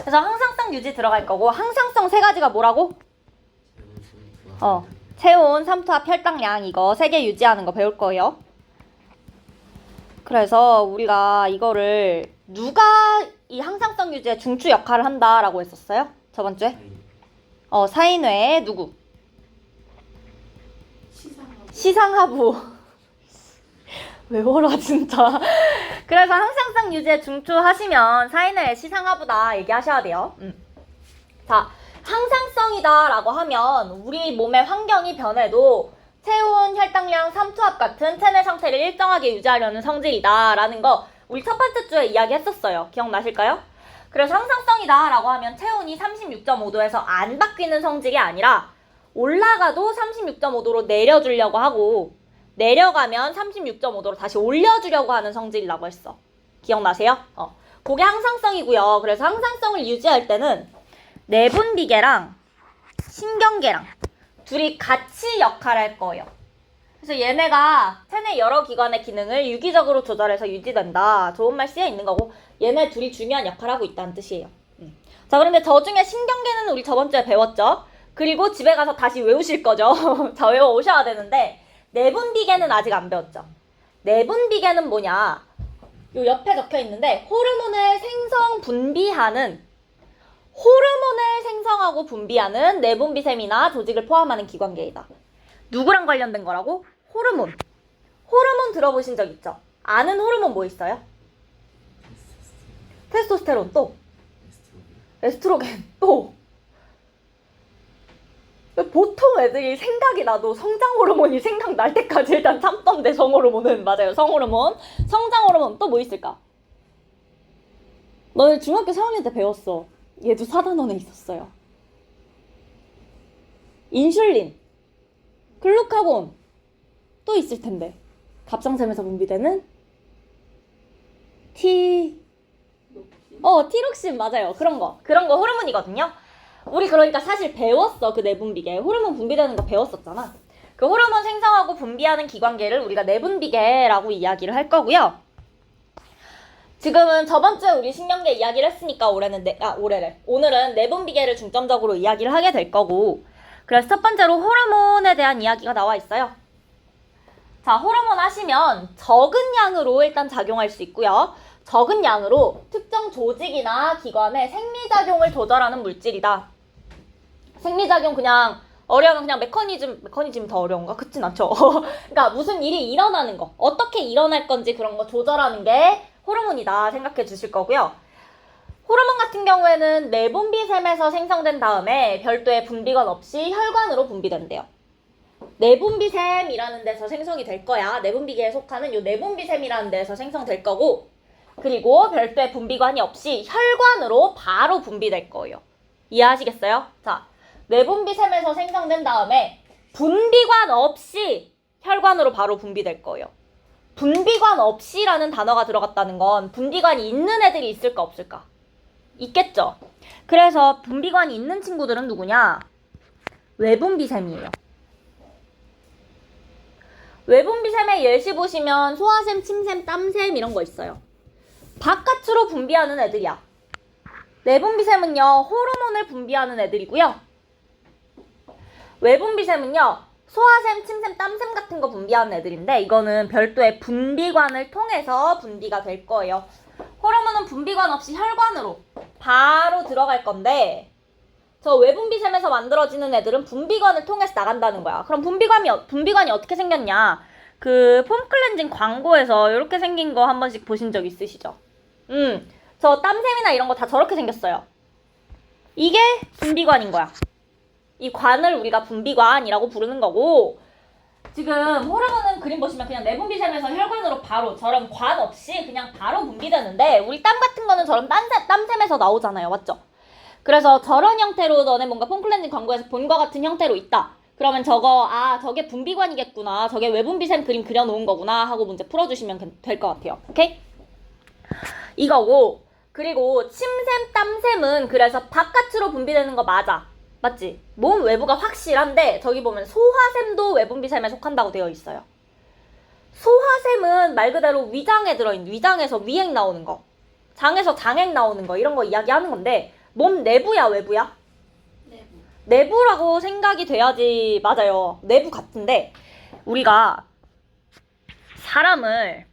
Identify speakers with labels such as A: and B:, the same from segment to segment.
A: 그래서 항상성 유지 들어갈 거고, 항상성 세 가지가 뭐라고? 체온, 삼투압, 혈당량 이거 세 개 유지하는 거 배울 거예요. 그래서 우리가 이거를 누가 이 항상성 유지의 중추 역할을 한다라고 했었어요? 저번 주에? 사인회의 누구? 시상하부. 외워라 진짜. 그래서 항상성 유지의 중추 하시면 사인회의 시상하부다 얘기하셔야 돼요. 자, 항상성이다 라고 하면 우리 몸의 환경이 변해도 체온, 혈당량, 삼투압 같은 체내 상태를 일정하게 유지하려는 성질이다 라는 거 우리 첫 번째 주에 이야기했었어요. 기억나실까요? 그래서 항상성이다 라고 하면 체온이 36.5도에서 안 바뀌는 성질이 아니라 올라가도 36.5도로 내려주려고 하고 내려가면 36.5도로 다시 올려주려고 하는 성질이라고 했어. 기억나세요? 그게 항상성이고요. 그래서 항상성을 유지할 때는 내분비계랑 신경계랑 둘이 같이 역할을 할 거예요. 그래서 얘네가 체내 여러 기관의 기능을 유기적으로 조절해서 유지된다. 좋은 말 쓰여 있는 거고 얘네 둘이 중요한 역할을 하고 있다는 뜻이에요. 자, 그런데 저 중에 신경계는 우리 저번 주에 배웠죠. 그리고 집에 가서 다시 외우실 거죠. 자, 외워오셔야 되는데 내분비계는 아직 안 배웠죠. 내분비계는 뭐냐? 요 옆에 적혀 있는데 호르몬을 생성하고 분비하는 내분비샘이나 조직을 포함하는 기관계이다. 누구랑 관련된 거라고? 호르몬. 호르몬 들어보신 적 있죠? 아는 호르몬 뭐 있어요? 테스토스테론 또 에스트로겐 또 보통 애들이 생각이 나도 성장 호르몬이 생각날 때까지 일단 참던데 성호르몬은 맞아요. 성호르몬, 성장 호르몬 또 뭐 있을까? 너네 중학교 4학년 때 배웠어. 얘도 4단원에 있었어요. 인슐린, 글루카곤 또 있을 텐데 갑상샘에서 분비되는 티록신 맞아요. 그런 거 호르몬이거든요. 우리 그러니까 사실 배웠어. 그 내분비계 호르몬 분비되는 거 배웠었잖아. 그 호르몬 생성하고 분비하는 기관계를 우리가 내분비계라고 이야기를 할 거고요. 지금은 저번 주에 우리 신경계 이야기를 했으니까 오늘은 내분비계를 중점적으로 이야기를 하게 될 거고, 그래서 첫 번째로 호르몬에 대한 이야기가 나와 있어요. 자, 호르몬 하시면 적은 양으로 일단 작용할 수 있고요. 적은 양으로 특정 조직이나 기관의 생리작용을 조절하는 물질이다. 생리작용 그냥 어려우면 그냥 메커니즘 더 어려운가? 그렇진 않죠. 그러니까 무슨 일이 일어나는 거, 어떻게 일어날 건지 그런 거 조절하는 게 호르몬이다 생각해 주실 거고요. 호르몬 같은 경우에는 내분비샘에서 생성된 다음에 별도의 분비관 없이 혈관으로 분비된대요. 내분비샘이라는 데서 생성이 될 거야. 내분비계에 속하는 요 내분비샘이라는 데서 생성될 거고, 그리고 별도의 분비관이 없이 혈관으로 바로 분비될 거예요. 이해하시겠어요? 자, 내분비샘에서 생성된 다음에 분비관 없이 혈관으로 바로 분비될 거예요. 분비관 없이라는 단어가 들어갔다는 건 분비관이 있는 애들이 있을까 없을까? 있겠죠. 그래서 분비관이 있는 친구들은 누구냐? 외분비샘이에요. 외분비샘의 예시 보시면 소화샘, 침샘, 땀샘 이런 거 있어요. 바깥으로 분비하는 애들이야. 내분비샘은요, 호르몬을 분비하는 애들이고요. 외분비샘은요, 소화샘, 침샘, 땀샘 같은 거 분비하는 애들인데 이거는 별도의 분비관을 통해서 분비가 될 거예요. 호르몬은 분비관 없이 혈관으로 바로 들어갈 건데 저 외분비샘에서 만들어지는 애들은 분비관을 통해서 나간다는 거야. 그럼 분비관이 어떻게 생겼냐? 그 폼클렌징 광고에서 이렇게 생긴 거 한 번씩 보신 적 있으시죠? 저 땀샘이나 이런 거 다 저렇게 생겼어요. 이게 분비관인 거야. 이 관을 우리가 분비관이라고 부르는 거고, 지금 호르몬은 그림 보시면 그냥 내분비샘에서 혈관으로 바로 저런 관 없이 그냥 바로 분비되는데 우리 땀 같은 거는 저런 땀샘에서 나오잖아요. 맞죠? 그래서 저런 형태로 너네 뭔가 폼클렌징 광고에서 본 거 같은 형태로 있다. 그러면 저게 분비관이겠구나. 저게 외분비샘 그림 그려놓은 거구나 하고 문제 풀어주시면 될 것 같아요. 오케이? 이거고, 그리고 침샘, 땀샘은 그래서 바깥으로 분비되는 거 맞지? 몸 외부가 확실한데 저기 보면 소화샘도 외분비샘에 속한다고 되어 있어요. 소화샘은 말 그대로 위장에 들어있는, 위장에서 위액 나오는 거, 장에서 장액 나오는 거 이런 거 이야기하는 건데 몸 내부야, 외부야?
B: 내부.
A: 내부라고 생각이 돼야지. 맞아요. 내부 같은데 우리가 사람을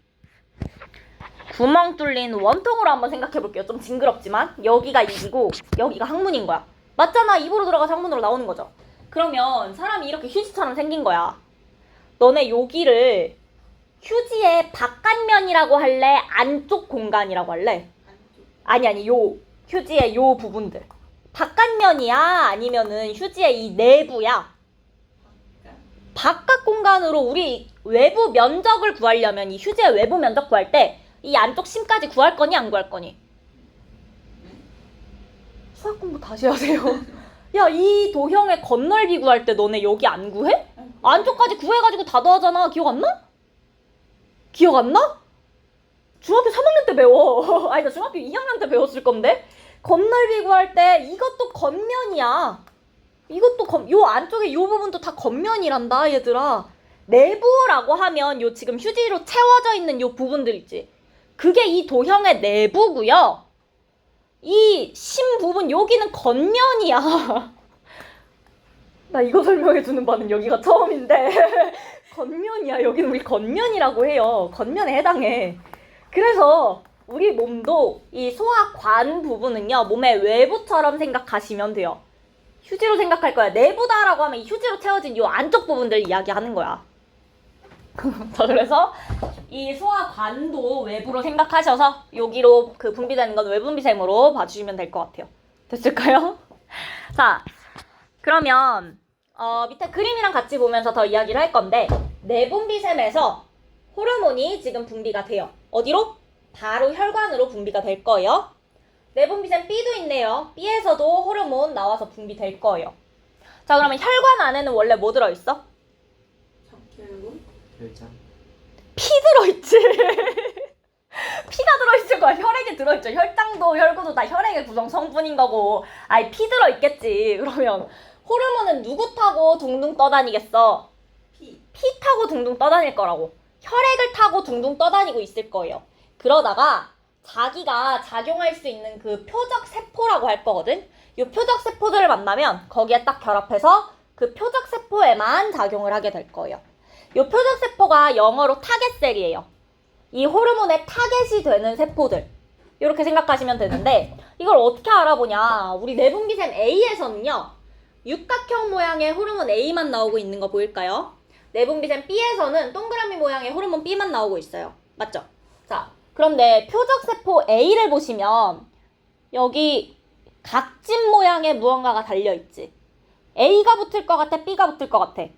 A: 구멍 뚫린 원통으로 한번 생각해 볼게요. 좀 징그럽지만 여기가 입이고 여기가 항문인 거야. 맞잖아. 입으로 들어가서 항문으로 나오는 거죠. 그러면 사람이 이렇게 휴지처럼 생긴 거야. 너네 여기를 휴지의 바깥면이라고 할래? 안쪽 공간이라고 할래?
B: 안쪽.
A: 아니 요 휴지의 요 부분들 바깥면이야? 아니면은 휴지의 이 내부야? 바깥 공간으로 우리 외부 면적을 구하려면 이 휴지의 외부 면적 구할 때 이 안쪽 심까지 구할 거니 안 구할 거니? 수학 공부 다시 하세요. 야, 이 도형의 겉넓이 구할 때 너네 여기 안 구해? 안쪽까지 구해가지고 다 더하잖아. 기억 안 나? 기억 안 나? 중학교 3학년 때 배워. 아니, 나 중학교 2학년 때 배웠을 건데. 겉넓이 구할 때 이것도 겉면이야. 이것도 요 안쪽에 요 부분도 다 겉면이란다, 얘들아. 내부라고 하면 요 지금 휴지로 채워져 있는 요 부분들 있지. 그게 이 도형의 내부고요. 이 심 부분 여기는 겉면이야. 나 이거 설명해주는 바는 여기가 처음인데 겉면이야. 여기는 우리 겉면이라고 해요. 겉면에 해당해. 그래서 우리 몸도 이 소화관 부분은요, 몸의 외부처럼 생각하시면 돼요. 휴지로 생각할 거야. 내부다라고 하면 이 휴지로 채워진 이 안쪽 부분들 이야기하는 거야. 자, 그래서 이 소화관도 외부로 생각하셔서 여기로 그 분비되는 건 외분비샘으로 봐주시면 될 것 같아요. 됐을까요? 자, 그러면 밑에 그림이랑 같이 보면서 더 이야기를 할 건데, 내분비샘에서 호르몬이 지금 분비가 돼요. 어디로? 바로 혈관으로 분비가 될 거예요. 내분비샘 B도 있네요. B에서도 호르몬 나와서 분비될 거예요. 자, 그러면 혈관 안에는 원래 뭐 들어있어?
B: 적혈구.
C: 결장.
A: 피 들어있지. 피가 들어있을 거야. 혈액이 들어있죠. 혈당도 혈구도 다 혈액의 구성 성분인 거고. 아이, 피 들어있겠지. 그러면 호르몬은 누구 타고 둥둥 떠다니겠어?
B: 피.
A: 피 타고 둥둥 떠다닐 거라고. 혈액을 타고 둥둥 떠다니고 있을 거예요. 그러다가 자기가 작용할 수 있는 그 표적 세포라고 할 거거든. 이 표적 세포들을 만나면 거기에 딱 결합해서 그 표적 세포에만 작용을 하게 될 거예요. 이 표적 세포가 영어로 타겟셀이에요. 이 호르몬의 타겟이 되는 세포들. 이렇게 생각하시면 되는데, 이걸 어떻게 알아보냐. 우리 내분비샘 A에서는요, 육각형 모양의 호르몬 A만 나오고 있는 거 보일까요? 내분비샘 B에서는 동그라미 모양의 호르몬 B만 나오고 있어요. 맞죠? 자, 그런데 표적세포 A를 보시면 여기 각진 모양의 무언가가 달려있지. A가 붙을 것 같아? B가 붙을 것 같아?
B: A.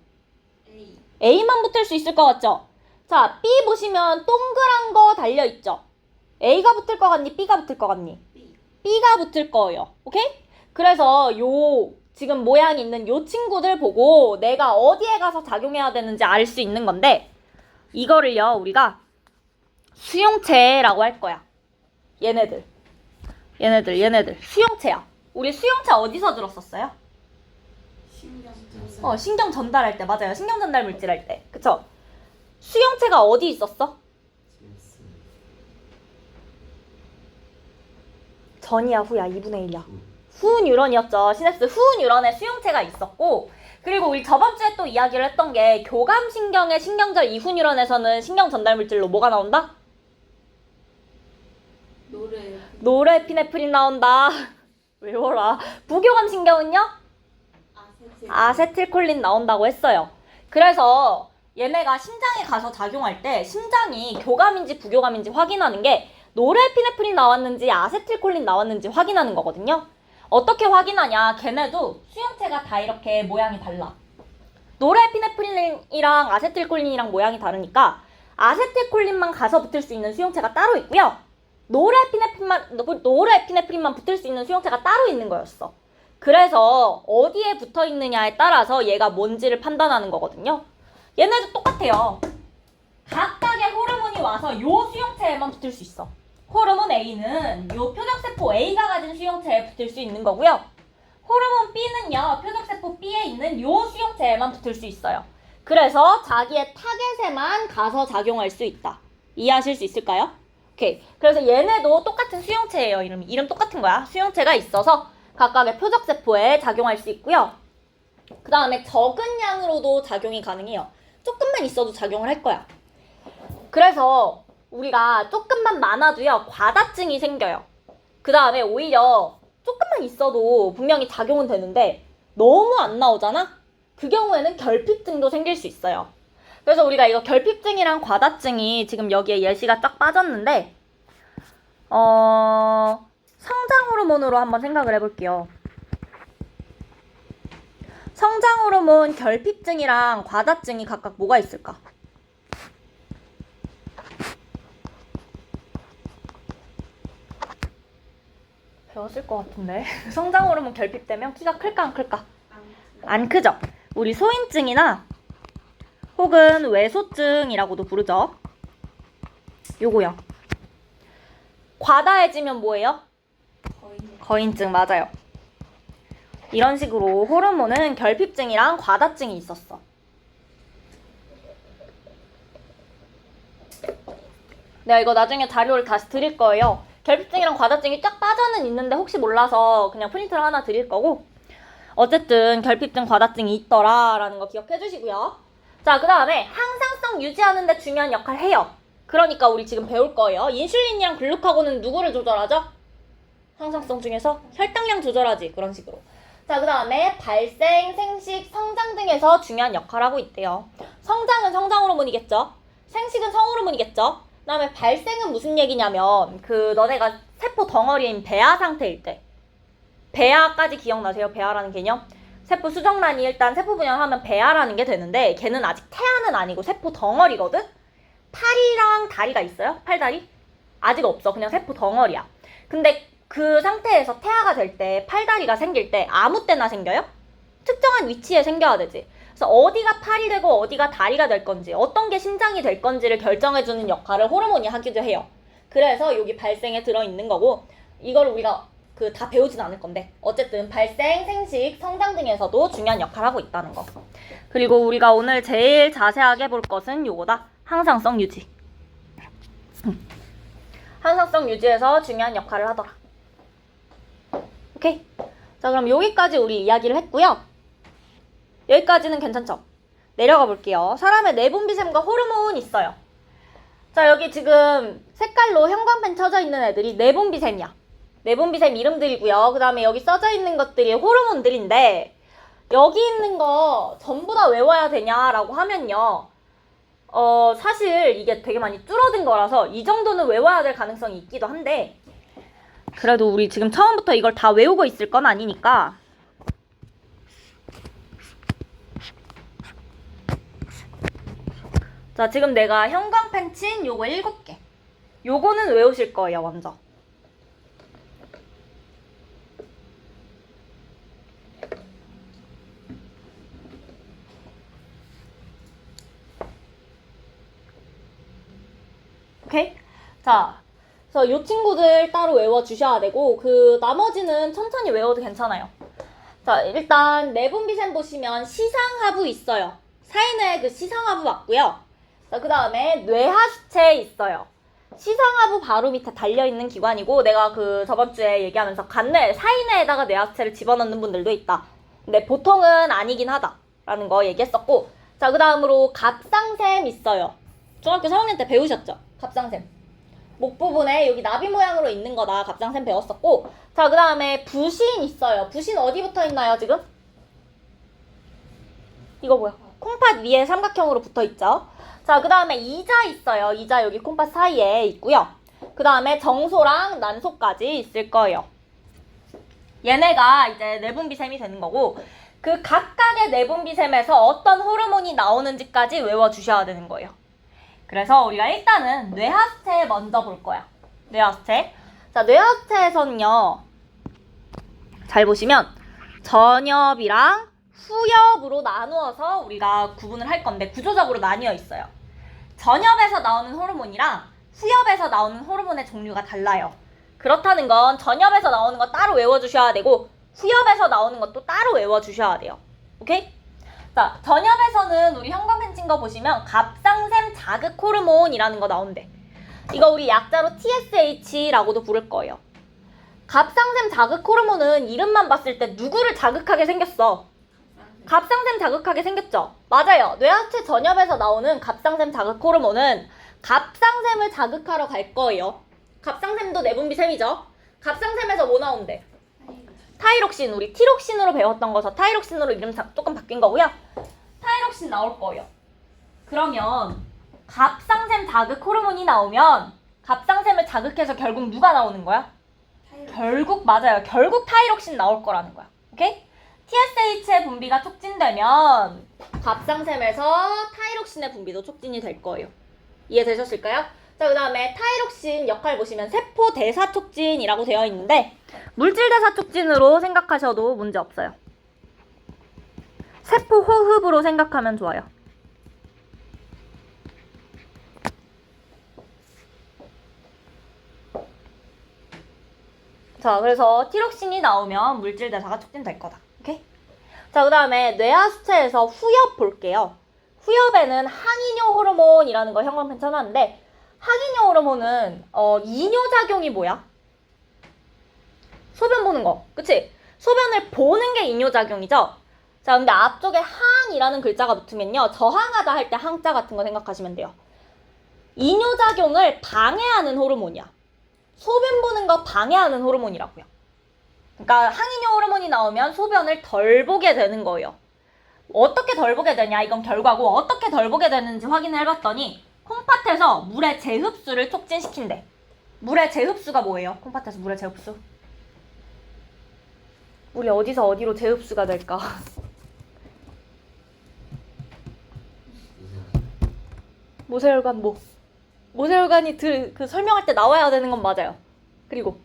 A: A만 붙을 수 있을 것 같죠? 자, B 보시면 동그란 거 달려있죠? A가 붙을 것 같니? B가 붙을 것 같니?
B: B.
A: B가 붙을 거예요. 오케이? 그래서 요 지금 모양이 있는 요 친구들 보고 내가 어디에 가서 작용해야 되는지 알 수 있는 건데, 이거를요 우리가 수용체라고 할 거야. 얘네들 수용체야. 우리 수용체 어디서 들었었어요?
B: 신경.
A: 신경 전달할 때. 맞아요. 신경 전달 물질 할 때. 그쵸? 수용체가 어디 있었어? 전이야 후야? 2분의 1이야. 후 뉴런이었죠. 시냅스 후 뉴런에 수용체가 있었고, 그리고 우리 저번 주에 또 이야기를 했던 게 교감신경의 신경절 이후 뉴런에서는 신경 전달 물질로 뭐가 나온다? 노르에피네프린 나온다. 외워라. 부교감신경은요? 아세틸콜린 나온다고 했어요. 그래서 얘네가 심장에 가서 작용할 때 심장이 교감인지 부교감인지 확인하는 게 노르에피네프린 나왔는지 아세틸콜린 나왔는지 확인하는 거거든요. 어떻게 확인하냐? 걔네도 수용체가 다 이렇게 모양이 달라. 노르에피네프린이랑 아세틸콜린이랑 모양이 다르니까 아세틸콜린만 가서 붙을 수 있는 수용체가 따로 있고요. 노르에피네프린만 붙을 수 있는 수용체가 따로 있는 거였어. 그래서 어디에 붙어 있느냐에 따라서 얘가 뭔지를 판단하는 거거든요. 얘네도 똑같아요. 각각의 호르몬이 와서 요 수용체에만 붙을 수 있어. 호르몬 A는 요 표적세포 A가 가진 수용체에 붙을 수 있는 거고요. 호르몬 B는요, 표적세포 B에 있는 요 수용체에만 붙을 수 있어요. 그래서 자기의 타겟에만 가서 작용할 수 있다. 이해하실 수 있을까요? 오케이. 그래서 얘네도 똑같은 수용체예요. 이름 똑같은 거야. 수용체가 있어서 각각의 표적세포에 작용할 수 있고요. 그 다음에 적은 양으로도 작용이 가능해요. 조금만 있어도 작용을 할 거야. 그래서 우리가 조금만 많아도요, 과다증이 생겨요. 그 다음에 오히려 조금만 있어도 분명히 작용은 되는데 너무 안 나오잖아? 그 경우에는 결핍증도 생길 수 있어요. 그래서 우리가 이거 결핍증이랑 과다증이 지금 여기에 예시가 쫙 빠졌는데 성장 호르몬으로 한번 생각을 해볼게요. 성장 호르몬 결핍증이랑 과다증이 각각 뭐가 있을까? 배웠을 것 같은데. 성장 호르몬 결핍되면 키가 클까 안 클까? 안 크죠? 우리 소인증이나 혹은 외소증이라고도 부르죠. 요거요. 과다해지면 뭐예요? 거인증 맞아요. 이런 식으로 호르몬은 결핍증이랑 과다증이 있었어. 내가 이거 나중에 자료를 다시 드릴 거예요. 결핍증이랑 과다증이 쫙 빠져는 있는데 혹시 몰라서 그냥 프린트를 하나 드릴 거고, 어쨌든 결핍증, 과다증이 있더라라는 거 기억해 주시고요. 자, 그 다음에 항상성 유지하는 데 중요한 역할을 해요. 그러니까 우리 지금 배울 거예요. 인슐린이랑 글루카곤은 누구를 조절하죠? 항상성 중에서 혈당량 조절하지. 그런 식으로. 자, 그 다음에 발생, 생식, 성장 등에서 중요한 역할을 하고 있대요. 성장은 성장 호르몬이겠죠? 생식은 성호르몬이겠죠? 그 다음에 발생은 무슨 얘기냐면 너네가 세포 덩어리인 배아 상태일 때, 배아까지 기억나세요? 배아라는 개념? 세포 수정란이 일단 세포 분열하면 배아라는 게 되는데 걔는 아직 태아는 아니고 세포 덩어리거든? 팔이랑 다리가 있어요? 팔다리? 아직 없어. 그냥 세포 덩어리야. 근데 그 상태에서 태아가 될 때, 팔다리가 생길 때 아무 때나 생겨요? 특정한 위치에 생겨야 되지. 그래서 어디가 팔이 되고 어디가 다리가 될 건지, 어떤 게 심장이 될 건지를 결정해주는 역할을 호르몬이 하기도 해요. 그래서 여기 발생에 들어있는 거고, 이걸 우리가 다 배우진 않을 건데 어쨌든 발생, 생식, 성장 등에서도 중요한 역할을 하고 있다는 거. 그리고 우리가 오늘 제일 자세하게 볼 것은 요거다. 항상성 유지. 항상성 유지에서 중요한 역할을 하더라. 오케이? 자, 그럼 여기까지 우리 이야기를 했고요. 여기까지는 괜찮죠? 내려가 볼게요. 사람의 내분비샘과 호르몬 있어요. 자, 여기 지금 색깔로 형광펜 쳐져 있는 애들이 내분비샘이야. 내분비샘 이름들이고요. 그 다음에 여기 써져 있는 것들이 호르몬들인데, 여기 있는 거 전부 다 외워야 되냐라고 하면요. 사실 이게 되게 많이 줄어든 거라서 이 정도는 외워야 될 가능성이 있기도 한데, 그래도 우리 지금 처음부터 이걸 다 외우고 있을 건 아니니까 자, 지금 내가 형광펜 친 요거 7개. 요거는 외우실 거예요, 먼저. 오케이? 자, 그래서 요 친구들 따로 외워주셔야 되고, 나머지는 천천히 외워도 괜찮아요. 자, 일단 내분비샘 보시면 시상하부 있어요. 사인의 시상하부 맞고요. 자, 그 다음에 뇌하수체 있어요. 시상하부 바로 밑에 달려있는 기관이고, 내가 저번 주에 얘기하면서 사인회에다가 뇌하수체를 집어넣는 분들도 있다. 근데 보통은 아니긴 하다라는 거 얘기했었고, 자, 그 다음으로 갑상샘 있어요. 중학교 3학년 때 배우셨죠? 갑상샘. 목 부분에 여기 나비 모양으로 있는 거다. 갑상샘 배웠었고, 자, 그 다음에 부신 있어요. 부신 어디 붙어 있나요, 지금? 이거 뭐야? 콩팥 위에 삼각형으로 붙어 있죠? 자, 그 다음에 이자 있어요. 이자 여기 콩팥 사이에 있고요. 그 다음에 정소랑 난소까지 있을 거예요. 얘네가 이제 내분비샘이 되는 거고, 각각의 내분비샘에서 어떤 호르몬이 나오는지까지 외워주셔야 되는 거예요. 그래서 우리가 일단은 뇌하수체 먼저 볼 거야. 뇌하수체. 자, 뇌하수체에서는요, 잘 보시면 전엽이랑 후엽으로 나누어서 우리가 구분을 할 건데, 구조적으로 나뉘어 있어요. 전엽에서 나오는 호르몬이랑 후엽에서 나오는 호르몬의 종류가 달라요. 그렇다는 건 전엽에서 나오는 거 따로 외워주셔야 되고, 후엽에서 나오는 것도 따로 외워주셔야 돼요. 오케이? 자, 전엽에서는 우리 형광펜 친 거 보시면 갑상샘 자극 호르몬이라는 거 나온대. 이거 우리 약자로 TSH라고도 부를 거예요. 갑상샘 자극 호르몬은 이름만 봤을 때 누구를 자극하게 생겼어? 갑상샘 자극하게 생겼죠? 맞아요. 뇌하체 전엽에서 나오는 갑상샘 자극 호르몬은 갑상샘을 자극하러 갈 거예요. 갑상샘도 내분비샘이죠? 갑상샘에서 뭐 나온대? 타이록신, 우리 티록신으로 배웠던 거서 타이록신으로 이름 조금 바뀐 거고요. 타이록신 나올 거예요. 그러면 갑상샘 자극 호르몬이 나오면 갑상샘을 자극해서 결국 누가 나오는 거야? 결국 맞아요. 결국 타이록신 나올 거라는 거야. 오케이? TSH의 분비가 촉진되면 갑상샘에서 타이록신의 분비도 촉진이 될 거예요. 이해되셨을까요? 자, 그 다음에 타이록신 역할 보시면 세포 대사 촉진이라고 되어 있는데 물질 대사 촉진으로 생각하셔도 문제 없어요. 세포 호흡으로 생각하면 좋아요. 자, 그래서 티록신이 나오면 물질 대사가 촉진될 거다. 오케이? 자, 그 다음에 뇌하수체에서 후엽 볼게요. 후엽에는 항이뇨 호르몬이라는 거 형광펜 쳐놨는데 항이뇨 호르몬은 이뇨작용이 뭐야? 소변 보는 거. 그치? 소변을 보는 게 이뇨작용이죠? 자, 근데 앞쪽에 항이라는 글자가 붙으면요. 저항하다 할 때 항자 같은 거 생각하시면 돼요. 이뇨작용을 방해하는 호르몬이야. 소변 보는 거 방해하는 호르몬이라고요. 그러니까 항이뇨 호르몬이 나오면 소변을 덜 보게 되는 거예요. 어떻게 덜 보게 되냐? 이건 결과고 어떻게 덜 보게 되는지 확인을 해봤더니 콩팥에서 물의 재흡수를 촉진시킨대. 물의 재흡수가 뭐예요? 콩팥에서 물의 재흡수? 물이 어디서 어디로 재흡수가 될까? 모세혈관 뭐? 모세혈관이 그 설명할 때 나와야 되는 건 맞아요. 그리고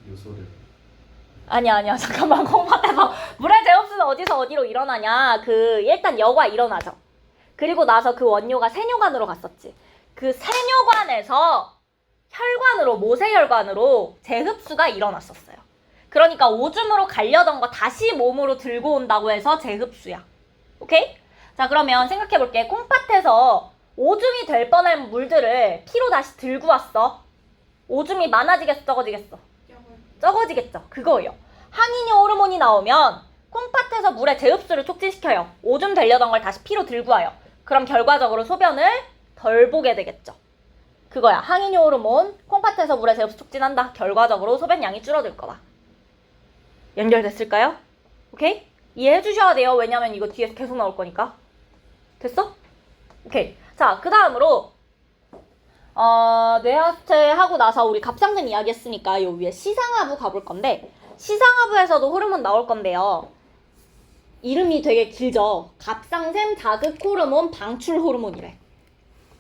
C: 요소를
A: 아니야 잠깐만. 콩팥에서 물의 재흡수는 어디서 어디로 일어나냐? 일단 여과 일어나죠. 그리고 나서 그 원료가 세뇨관으로 갔었지. 그 세뇨관에서 혈관으로 모세혈관으로 재흡수가 일어났었어요. 그러니까 오줌으로 가려던 거 다시 몸으로 들고 온다고 해서 재흡수야. 오케이? 자, 그러면 생각해볼게. 콩팥에서 오줌이 될 뻔한 물들을 피로 다시 들고 왔어. 오줌이 많아지겠어, 적어지겠어? 적어지겠죠. 그거예요. 항이뇨 호르몬이 나오면 콩팥에서 물의 재흡수를 촉진시켜요. 오줌 되려던 걸 다시 피로 들고 와요. 그럼 결과적으로 소변을 덜 보게 되겠죠. 그거야. 항이뇨 호르몬, 콩팥에서 물의 재흡수 촉진한다. 결과적으로 소변량이 줄어들 거다. 연결됐을까요? 오케이? 이해해 주셔야 돼요. 왜냐면 이거 뒤에서 계속 나올 거니까. 됐어? 오케이. 자, 그 다음으로 뇌하수체 하고 나서 우리 갑상샘 이야기했으니까 요 위에 시상하부 가볼 건데 시상하부에서도 호르몬 나올 건데요. 이름이 되게 길죠. 갑상샘 자극 호르몬 방출 호르몬이래.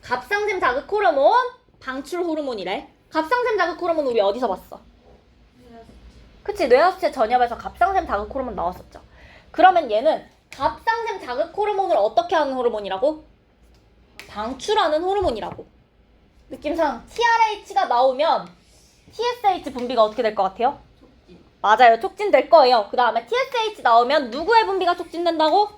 A: 갑상샘 자극 호르몬 방출 호르몬이래. 갑상샘 자극 호르몬 우리 어디서 봤어? 그치, 뇌하수체 전엽에서 갑상샘 자극 호르몬 나왔었죠. 그러면 얘는 갑상샘 자극 호르몬을 어떻게 하는 호르몬이라고? 방출하는 호르몬이라고. 느낌상 TRH가 나오면 TSH 분비가 어떻게 될 것 같아요?
B: 촉진.
A: 맞아요. 촉진될 거예요. 그 다음에 TSH 나오면 누구의 분비가 촉진된다고?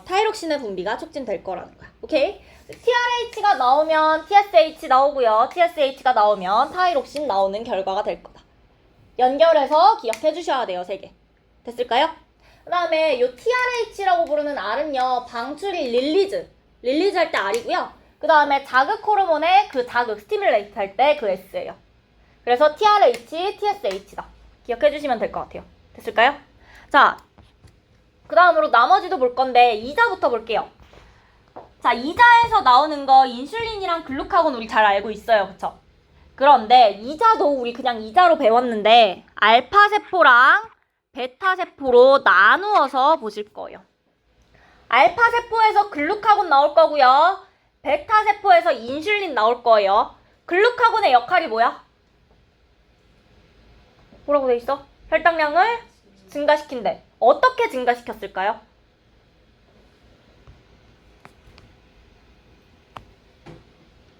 A: 타이록신의 분비가 촉진될 거라는 거야. 오케이? TRH가 나오면 TSH 나오고요. TSH가 나오면 타이록신 나오는 결과가 될 거다. 연결해서 기억해 주셔야 돼요. 3개. 됐을까요? 그 다음에 요 TRH라고 부르는 R은요. 방출이 릴리즈 할 때 R이고요. 그 다음에 자극 호르몬의 그 자극, 스티뮬레이트 할 때 그 S예요. 그래서 TRH, TSH다. 기억해 주시면 될 것 같아요. 됐을까요? 자, 그 다음으로 나머지도 볼 건데 이자부터 볼게요. 자, 이자에서 나오는 거 인슐린이랑 글루카곤 우리 잘 알고 있어요. 그쵸? 그런데 이자도 우리 그냥 이자로 배웠는데 알파세포랑 베타세포로 나누어서 보실 거예요. 알파세포에서 글루카곤 나올 거고요. 베타세포에서 인슐린 나올 거예요. 글루카곤의 역할이 뭐야? 뭐라고 돼 있어? 혈당량을 증가시킨대. 어떻게 증가시켰을까요?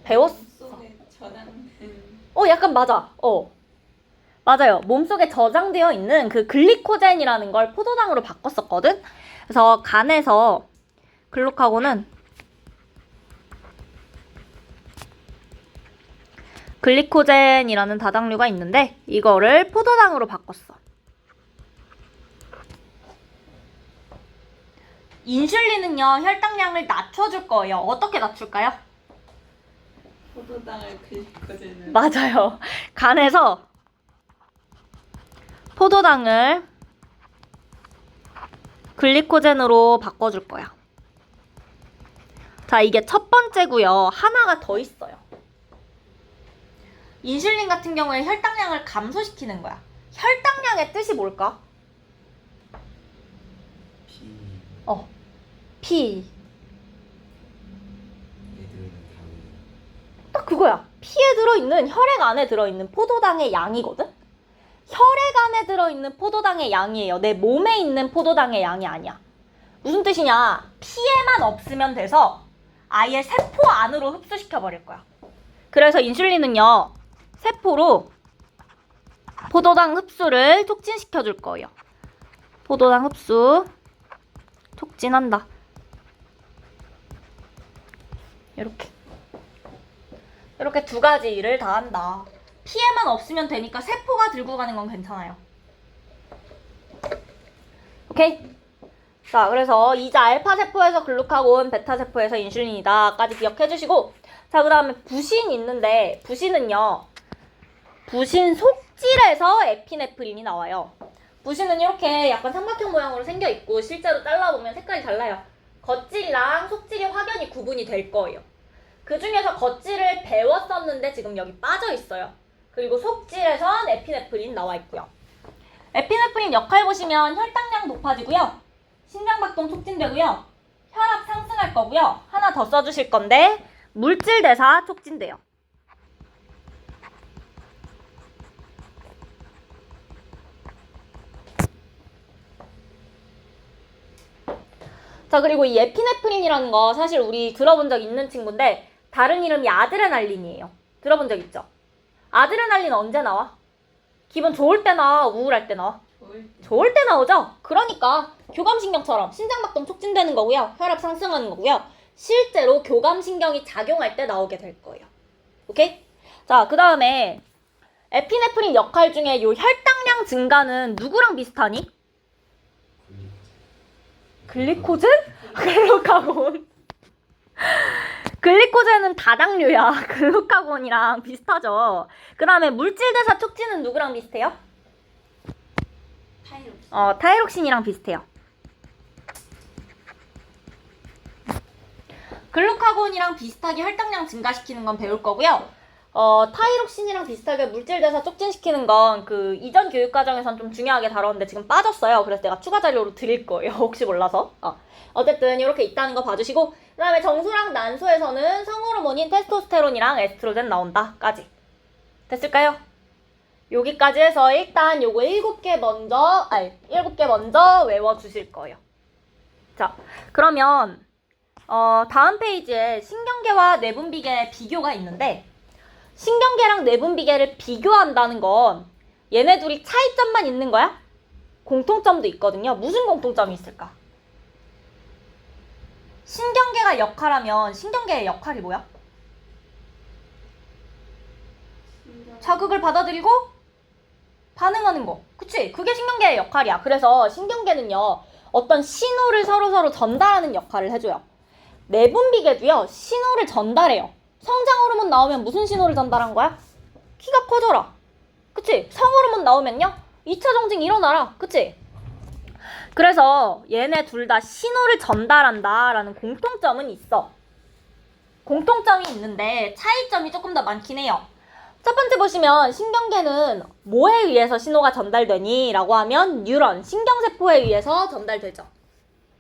A: 배웠어.
B: 속에 저장된
A: 약간 맞아. 맞아요. 몸속에 저장되어 있는 그 글리코젠이라는 걸 포도당으로 바꿨었거든? 그래서 간에서 글루카곤은 글리코젠이라는 다당류가 있는데 이거를 포도당으로 바꿨어. 인슐린은요, 혈당량을 낮춰줄 거예요. 어떻게 낮출까요?
B: 포도당을 글리코젠을.
A: 맞아요. 간에서 포도당을 글리코젠으로 바꿔줄 거야. 자, 이게 첫 번째고요. 하나가 더 있어요. 인슐린 같은 경우에 혈당량을 감소시키는 거야. 혈당량의 뜻이 뭘까?
C: 피
A: 피.
C: 애들은 당이
A: 딱 그거야. 피에 들어있는, 혈액 안에 들어있는 포도당의 양이거든? 혈액 안에 들어있는 포도당의 양이에요. 내 몸에 있는 포도당의 양이 아니야. 무슨 뜻이냐? 피에만 없으면 돼서 아예 세포 안으로 흡수시켜버릴 거야. 그래서 인슐린은요, 세포로 포도당 흡수를 촉진시켜줄 거예요. 포도당 흡수 촉진한다. 이렇게 두 가지 일을 다 한다. 피에만 없으면 되니까 세포가 들고 가는 건 괜찮아요. 오케이? 자, 그래서 이자 알파 세포에서 글루카곤, 베타 세포에서 인슐린이다까지 기억해 주시고, 자, 그 다음에 부신 있는데, 부신은요, 부신 속질에서 에피네프린이 나와요. 부신은 이렇게 약간 삼각형 모양으로 생겨 있고, 실제로 잘라보면 색깔이 달라요. 겉질이랑 속질이 확연히 구분이 될 거예요. 그 중에서 겉질을 배웠었는데 지금 여기 빠져 있어요. 그리고 속질에선 에피네프린 나와 있고요. 에피네프린 역할 보시면 혈당량 높아지고요. 심장박동 촉진되고요. 혈압 상승할 거고요. 하나 더 써주실 건데 물질 대사 촉진돼요. 자, 그리고 이 에피네프린이라는 거 사실 우리 들어본 적 있는 친구인데 다른 이름이 아드레날린이에요. 들어본 적 있죠? 아드레날린 언제 나와? 기분 좋을 때 나와? 우울할 때 나와? 좋을 때 나오죠? 그러니까 교감신경처럼 심장박동 촉진되는 거고요. 혈압 상승하는 거고요. 실제로 교감신경이 작용할 때 나오게 될 거예요. 오케이? 자, 그 다음에 에피네프린 역할 중에 요 혈당량 증가는 누구랑 비슷하니? 글리코젠? 글루카곤. 글리코젠은 다당류야. 글루카곤이랑 비슷하죠. 그 다음에 물질대사 촉진은 누구랑 비슷해요?
B: 타이록신.
A: 타이록신이랑 비슷해요. 글루카곤이랑 비슷하게 혈당량 증가시키는 건 배울 거고요. 타이록신이랑 비슷하게 물질대사 촉진시키는 건 그 이전 교육과정에선 좀 중요하게 다뤘는데 지금 빠졌어요. 그래서 내가 추가 자료로 드릴 거예요. 혹시 몰라서. 어쨌든 이렇게 있다는 거 봐주시고, 그 다음에 정수랑 난소에서는 성호르몬인 테스토스테론이랑 에스트로겐 나온다까지. 됐을까요? 여기까지 해서 일단 요거 7개 먼저 외워주실 거예요. 자, 그러면 다음 페이지에 신경계와 내분비계 비교가 있는데, 신경계랑 내분비계를 비교한다는 건 얘네 둘이 차이점만 있는 거야? 공통점도 있거든요. 무슨 공통점이 있을까? 신경계가 역할하면 신경계의 역할이 뭐야? 자극을 받아들이고 반응하는 거. 그치? 그게 신경계의 역할이야. 그래서 신경계는요, 어떤 신호를 서로 전달하는 역할을 해줘요. 내분비계도요, 신호를 전달해요. 성장 호르몬 나오면 무슨 신호를 전달한 거야? 키가 커져라. 그치? 성호르몬 나오면요, 2차 정징 일어나라. 그치? 그래서 얘네 둘 다 신호를 전달한다라는 공통점은 있어. 공통점이 있는데 차이점이 조금 더 많긴 해요. 첫 번째 보시면 신경계는 뭐에 의해서 신호가 전달되니? 라고 하면 뉴런, 신경세포에 의해서 전달되죠.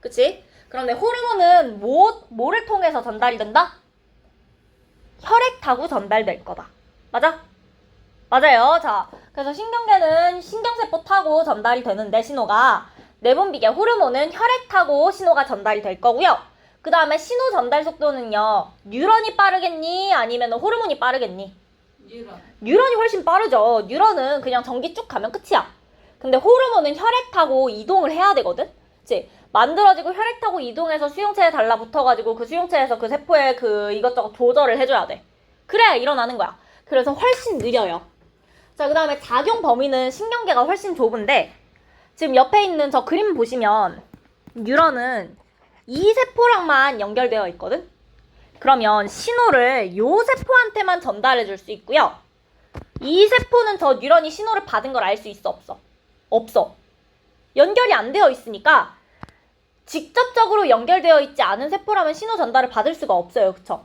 A: 그치? 그런데 호르몬은 뭐를 통해서 전달이 된다? 혈액 타고 전달될 거다. 맞아? 맞아요. 자, 그래서 신경계는 신경세포 타고 전달이 되는데 신호가, 내분비계 호르몬은 혈액 타고 신호가 전달이 될 거고요. 그 다음에 신호 전달 속도는요, 뉴런이 빠르겠니? 아니면 호르몬이 빠르겠니? 뉴런이 훨씬 빠르죠. 뉴런은 그냥 전기 쭉 가면 끝이야. 근데 호르몬은 혈액 타고 이동을 해야 되거든? 그치? 만들어지고 혈액 타고 이동해서 수용체에 달라붙어가지고 그 수용체에서 그 세포에 그 이것저것 조절을 해줘야 돼. 그래야 일어나는 거야. 그래서 훨씬 느려요. 자, 그 다음에 작용 범위는 신경계가 훨씬 좁은데 지금 옆에 있는 저 그림 보시면 뉴런은 이 세포랑만 연결되어 있거든? 그러면 신호를 요 세포한테만 전달해 줄 수 있고요. 이 세포는 저 뉴런이 신호를 받은 걸 알 수 있어, 없어? 없어. 연결이 안 되어 있으니까 직접적으로 연결되어 있지 않은 세포라면 신호 전달을 받을 수가 없어요. 그쵸?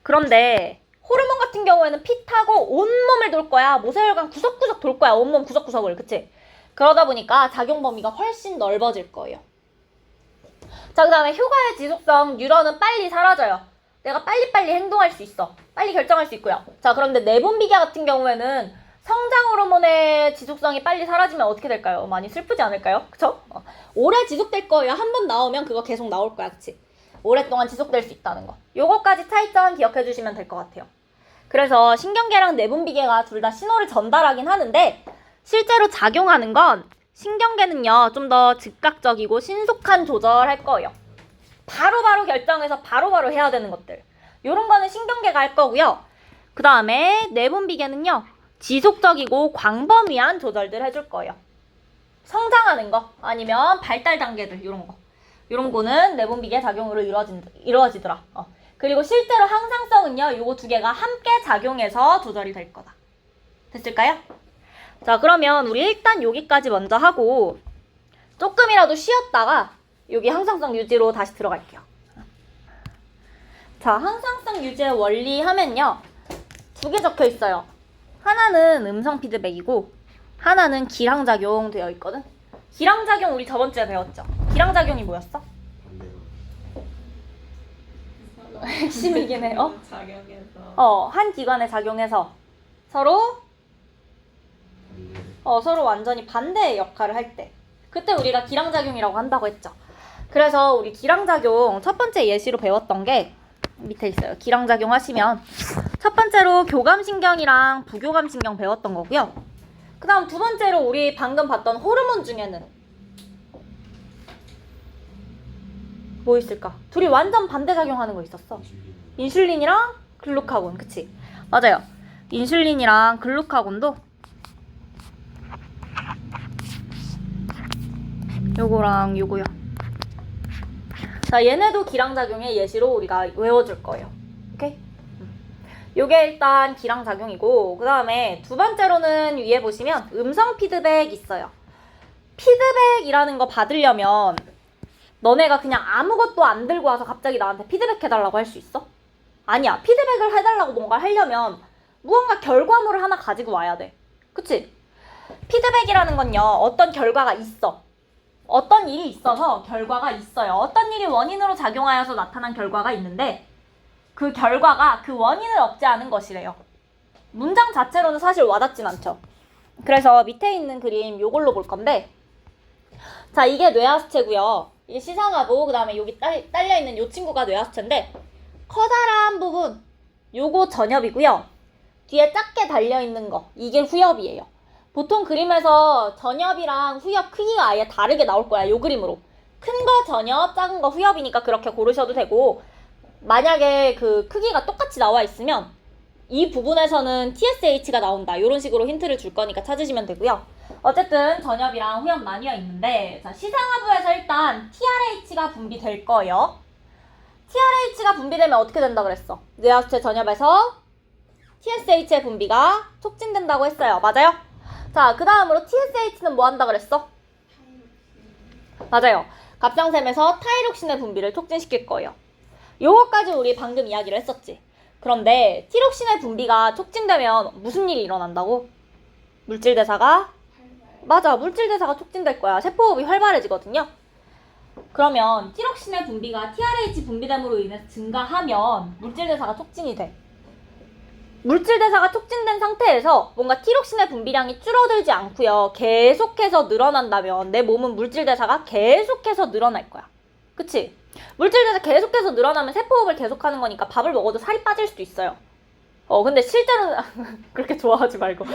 A: 그런데 호르몬 같은 경우에는 피 타고 온몸을 돌 거야. 모세혈관 구석구석 돌 거야. 온몸 구석구석을. 그치? 그러다 보니까 작용 범위가 훨씬 넓어질 거예요. 자, 그 다음에 효과의 지속성, 뉴런은 빨리 사라져요. 내가 빨리빨리 행동할 수 있어. 빨리 결정할 수 있고요. 자, 그런데 내분비계 같은 경우에는 성장 호르몬의 지속성이 빨리 사라지면 어떻게 될까요? 많이 슬프지 않을까요? 그쵸? 오래 지속될 거예요. 한 번 나오면 그거 계속 나올 거야. 그치? 오랫동안 지속될 수 있다는 거. 요거까지 차이점 기억해 주시면 될 것 같아요. 그래서 신경계랑 내분비계가 둘 다 신호를 전달하긴 하는데 실제로 작용하는 건 신경계는요, 좀 더 즉각적이고 신속한 조절할 거예요. 바로바로 결정해서 바로바로 해야 되는 것들. 요런 거는 신경계가 할 거고요. 그 다음에 내분비계는요, 지속적이고 광범위한 조절들 해줄 거예요. 성장하는 거, 아니면 발달 단계들, 요런 거. 요런 거는 내분비계 작용으로 이루어지더라. 그리고 실제로 항상성은요, 요거 두 개가 함께 작용해서 조절이 될 거다. 됐을까요? 자, 그러면 우리 일단 여기까지 먼저 하고 조금이라도 쉬었다가 여기 항상성 유지로 다시 들어갈게요. 자, 항상성 유지의 원리 하면요, 두 개 적혀 있어요. 하나는 음성 피드백이고 하나는 기량작용 되어 있거든. 기량작용 우리 저번 주에 배웠죠. 기량작용이 뭐였어? 핵심이긴 해.
B: 작용해서
A: 한 기관에 작용해서 서로 완전히 반대의 역할을 할 때, 그때 우리가 기량작용이라고 한다고 했죠. 그래서 우리 기량작용 첫 번째 예시로 배웠던 게 밑에 있어요. 기량작용 하시면 첫 번째로 교감신경이랑 부교감신경 배웠던 거고요. 그 다음 두 번째로 우리 방금 봤던 호르몬 중에는 뭐 있을까? 둘이 완전 반대작용하는 거 있었어. 인슐린이랑 글루카곤. 그치? 맞아요. 인슐린이랑 글루카곤도 요거랑 요거요. 자, 얘네도 기량작용의 예시로 우리가 외워줄 거예요. 오케이? 요게 일단 기량작용이고, 그 다음에 두 번째로는 위에 보시면 음성 피드백 있어요. 피드백이라는 거 받으려면 너네가 그냥 아무것도 안 들고 와서 갑자기 나한테 피드백 해달라고 할 수 있어? 아니야. 피드백을 해달라고 뭔가를 하려면 무언가 결과물을 하나 가지고 와야 돼. 그치? 피드백이라는 건요, 어떤 결과가 있어. 어떤 일이 있어서 결과가 있어요. 어떤 일이 원인으로 작용하여서 나타난 결과가 있는데 그 결과가 그 원인을 억제하는 것이래요. 문장 자체로는 사실 와닿진 않죠. 그래서 밑에 있는 그림 요걸로 볼 건데, 자, 이게 뇌하수체고요. 이게 시상하고 그 다음에 여기 딸려있는 요 친구가 뇌하수체인데 커다란 부분 요거 전엽이고요. 뒤에 작게 달려있는 거 이게 후엽이에요. 보통 그림에서 전엽이랑 후엽 크기가 아예 다르게 나올 거야. 요 그림으로. 큰 거 전엽, 작은 거 후엽이니까 그렇게 고르셔도 되고, 만약에 그 크기가 똑같이 나와 있으면 이 부분에서는 TSH가 나온다. 요런 식으로 힌트를 줄 거니까 찾으시면 되고요. 어쨌든 전엽이랑 후엽 나뉘어 있는데, 자, 시상하부에서 일단 TRH가 분비될 거예요. TRH가 분비되면 어떻게 된다 그랬어? 뇌하수체 전엽에서 TSH의 분비가 촉진된다고 했어요. 맞아요? 자, 그 다음으로 TSH는 뭐 한다 그랬어? 맞아요. 갑상샘에서 타이록신의 분비를 촉진시킬 거예요. 요거까지 우리 방금 이야기를 했었지. 그런데 티록신의 분비가 촉진되면 무슨 일이 일어난다고? 물질대사가? 맞아, 물질대사가 촉진될 거야. 세포호흡이 활발해지거든요. 그러면 티록신의 분비가 TRH 분비됨으로 인해서 증가하면 물질대사가 촉진이 돼. 물질대사가 촉진된 상태에서 뭔가 티록신의 분비량이 줄어들지 않고요, 계속해서 늘어난다면 내 몸은 물질대사가 계속해서 늘어날 거야. 그치? 물질대사 계속해서 늘어나면 세포호흡을 계속하는 거니까 밥을 먹어도 살이 빠질 수도 있어요. 근데 실제로는 그렇게 좋아하지 말고